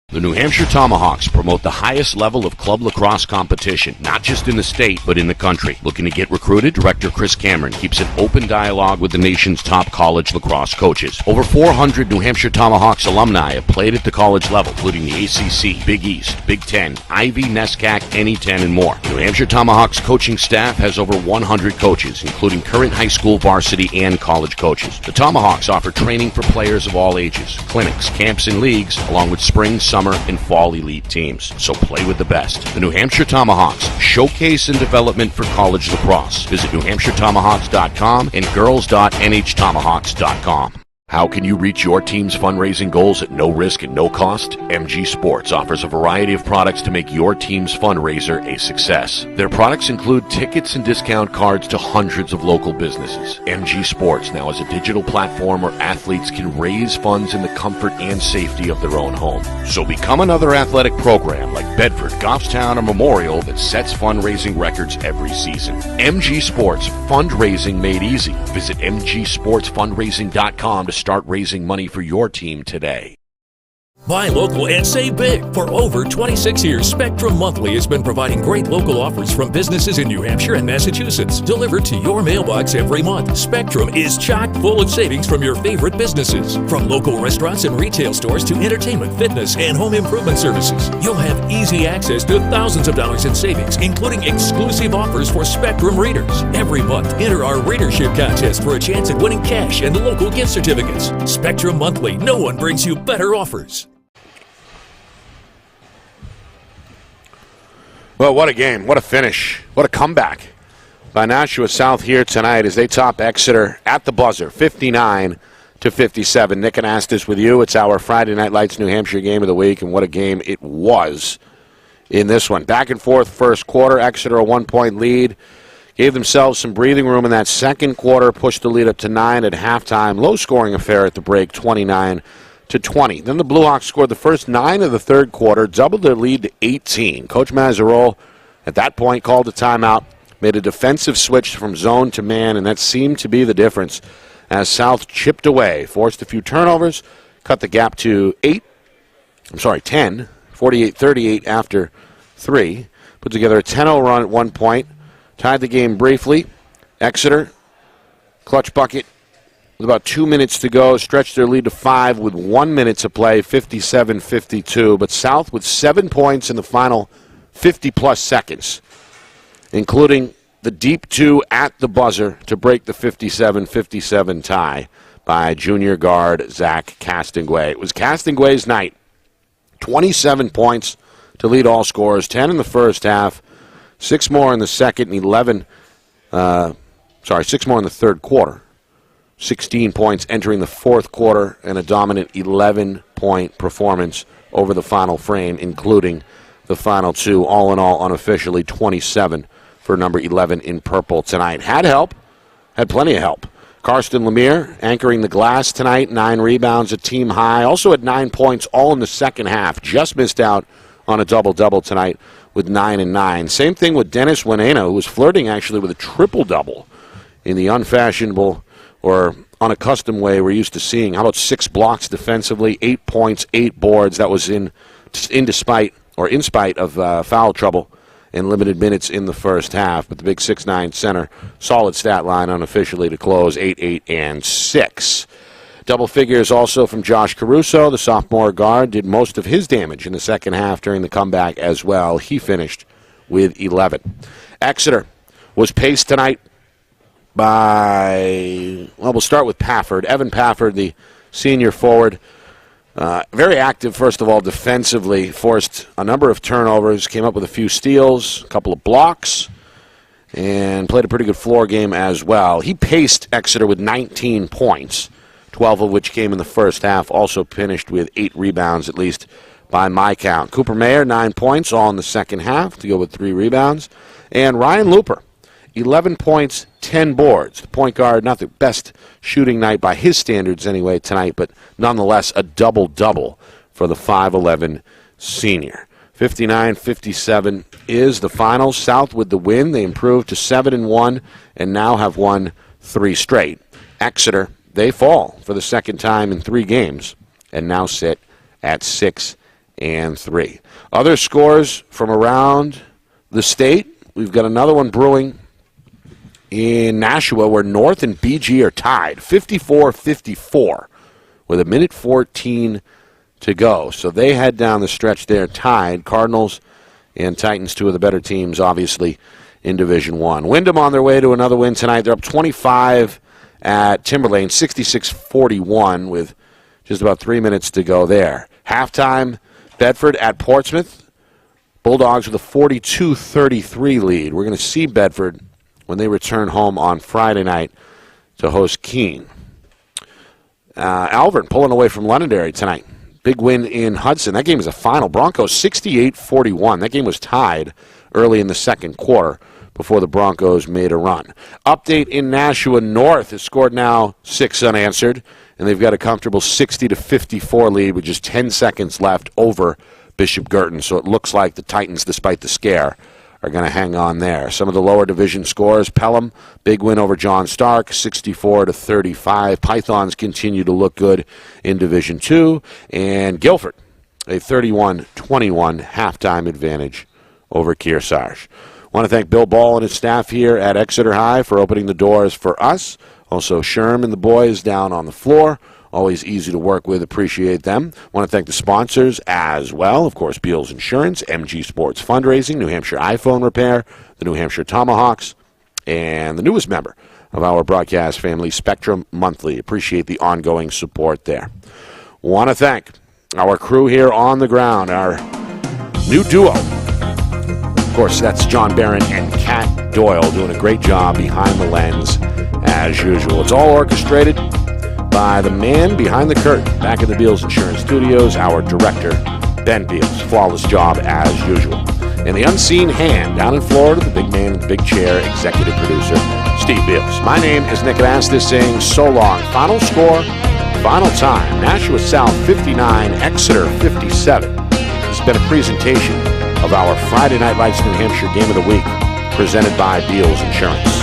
The New Hampshire Tomahawks promote the highest level of club lacrosse competition, not just in the state, but in the country. Looking to get recruited? Director Chris Cameron keeps an open dialogue with the nation's top college lacrosse coaches. Over 400 New Hampshire Tomahawks alumni have played at the college level, including the ACC, Big East, Big Ten, Ivy, NESCAC, NE10, and more. The New Hampshire Tomahawks coaching staff has over 100 coaches, including current high school, varsity, and college coaches. The Tomahawks offer training for players of all ages, clinics, camps, and leagues, along with spring, summer, and fall elite teams. So play with the best. The New Hampshire Tomahawks, showcase and development for college lacrosse. Visit NewHampshireTomahawks.com and girls.nhtomahawks.com. How can you reach your team's fundraising goals at no risk and no cost? MG Sports offers a variety of products to make your team's fundraiser a success. Their products include tickets and discount cards to hundreds of local businesses. MG Sports now has a digital platform where athletes can raise funds in the comfort and safety of their own home. So become another athletic program like Bedford, Goffstown, or Memorial that sets fundraising records every season. MG Sports, fundraising made easy. Visit mgsportsfundraising.com to start raising money for your team today. Buy local and save big. For over 26 years, Spectrum Monthly has been providing great local offers from businesses in New Hampshire and Massachusetts, delivered to your mailbox every month. Spectrum is chock full of savings from your favorite businesses. From local restaurants and retail stores to entertainment, fitness, and home improvement services. You'll have easy access to thousands of dollars in savings, including exclusive offers for Spectrum readers. Every month, enter our readership contest for a chance at winning cash and local gift certificates. Spectrum Monthly, no one brings you better offers. Well, what a game. What a finish. What a comeback by Nashua South here tonight as they top Exeter at the buzzer, 59-57. Nick Anastas with you. It's our Friday Night Lights New Hampshire game of the week, and what a game it was in this one. Back and forth first quarter. Exeter a 1-point lead. Gave themselves some breathing room in that second quarter, pushed the lead up to 9 at halftime. Low-scoring affair at the break, 29-20. Then the Blue Hawks scored the first 9 of the third quarter, doubled their lead to 18. Coach Mazzarol at that point called a timeout, made a defensive switch from zone to man, and that seemed to be the difference as South chipped away, forced a few turnovers, cut the gap to 10, 48-38 after 3. Put together a 10-0 run at one point, tied the game briefly. Exeter, clutch bucket, with about 2 minutes to go, stretched their lead to 5 with 1 minute to play, 57-52. But South with 7 points in the final 50-plus seconds, including the deep 2 at the buzzer to break the 57-57 tie by junior guard Zach Castonguay. It was Castonguay's night. 27 points to lead all scorers, 10 in the first half, 6 more in the second, and 6 more in the third quarter. 16 points entering the fourth quarter and a dominant 11-point performance over the final frame, including the final 2. All in all, unofficially 27 for number 11 in purple tonight. Had help, had plenty of help. Karsten Lemire anchoring the glass tonight, 9 rebounds, a team high. Also had 9 points all in the second half. Just missed out on a double-double tonight with 9 and 9. Same thing with Dennis Winena, who was flirting actually with a triple-double in the unfashionable or unaccustomed way we're used to seeing. How about 6 blocks defensively, 8 points, 8 boards. That was in spite of foul trouble and limited minutes in the first half. But the big 6'9" center, solid stat line unofficially to close, 8, 8, and 6. Double figures also from Josh Caruso. The sophomore guard did most of his damage in the second half during the comeback as well. He finished with 11. Exeter was paced tonight by, we'll start with Pafford. Evan Pafford, the senior forward, very active, first of all, defensively, forced a number of turnovers, came up with a few steals, a couple of blocks, and played a pretty good floor game as well. He paced Exeter with 19 points, 12 of which came in the first half, also finished with 8 rebounds, at least by my count. Cooper Mayer, 9 points, all in the second half, to go with 3 rebounds. And Ryan Looper, 11 points, 10 boards. The point guard, not the best shooting night by his standards anyway tonight, but nonetheless a double-double for the 5'11 senior. 59-57 is the final. South with the win. They improved to 7-1 and now have won 3 straight. Exeter, they fall for the second time in 3 games and now sit at 6-3. Other scores from around the state. We've got another one brewing in Nashua, where North and BG are tied, 54-54, with 1:14 to go. So they head down the stretch there tied. Cardinals and Titans, 2 of the better teams, obviously, in Division I. Wyndham on their way to another win tonight. They're up 25 at Timberlane, 66-41, with just about 3 minutes to go there. Halftime, Bedford at Portsmouth. Bulldogs with a 42-33 lead. We're going to see Bedford when they return home on Friday night to host Keene. Alvern pulling away from Londonderry tonight. Big win in Hudson. That game is a final. Broncos 68-41. That game was tied early in the second quarter before the Broncos made a run. Update in Nashua North has scored now 6 unanswered, and they've got a comfortable 60-54 lead with just 10 seconds left over Bishop Girton. So it looks like the Titans, despite the scare, are going to hang on there. Some of the lower division scores: Pelham, big win over John Stark, 64-35. Pythons continue to look good in Division 2. And Guilford, a 31-21 halftime advantage over Kearsarge. I want to thank Bill Ball and his staff here at Exeter High for opening the doors for us. Also, Sherm and the boys down on the floor. Always easy to work with. Appreciate them. I want to thank the sponsors as well. Of course, Beals Insurance, MG Sports Fundraising, New Hampshire iPhone Repair, the New Hampshire Tomahawks, and the newest member of our broadcast family, Spectrum Monthly. Appreciate the ongoing support there. Want to thank our crew here on the ground, our new duo. Of course, that's John Barron and Kat Doyle doing a great job behind the lens as usual. It's all orchestrated by the man behind the curtain, back at the Beals Insurance Studios, our director, Ben Beals. Flawless job as usual. And the unseen hand down in Florida, the big man in the big chair, executive producer, Steve Beals. My name is Nick Anastas saying so long. Final score, final time, Nashua South 59, Exeter 57. This has been a presentation of our Friday Night Lights New Hampshire Game of the Week, presented by Beals Insurance.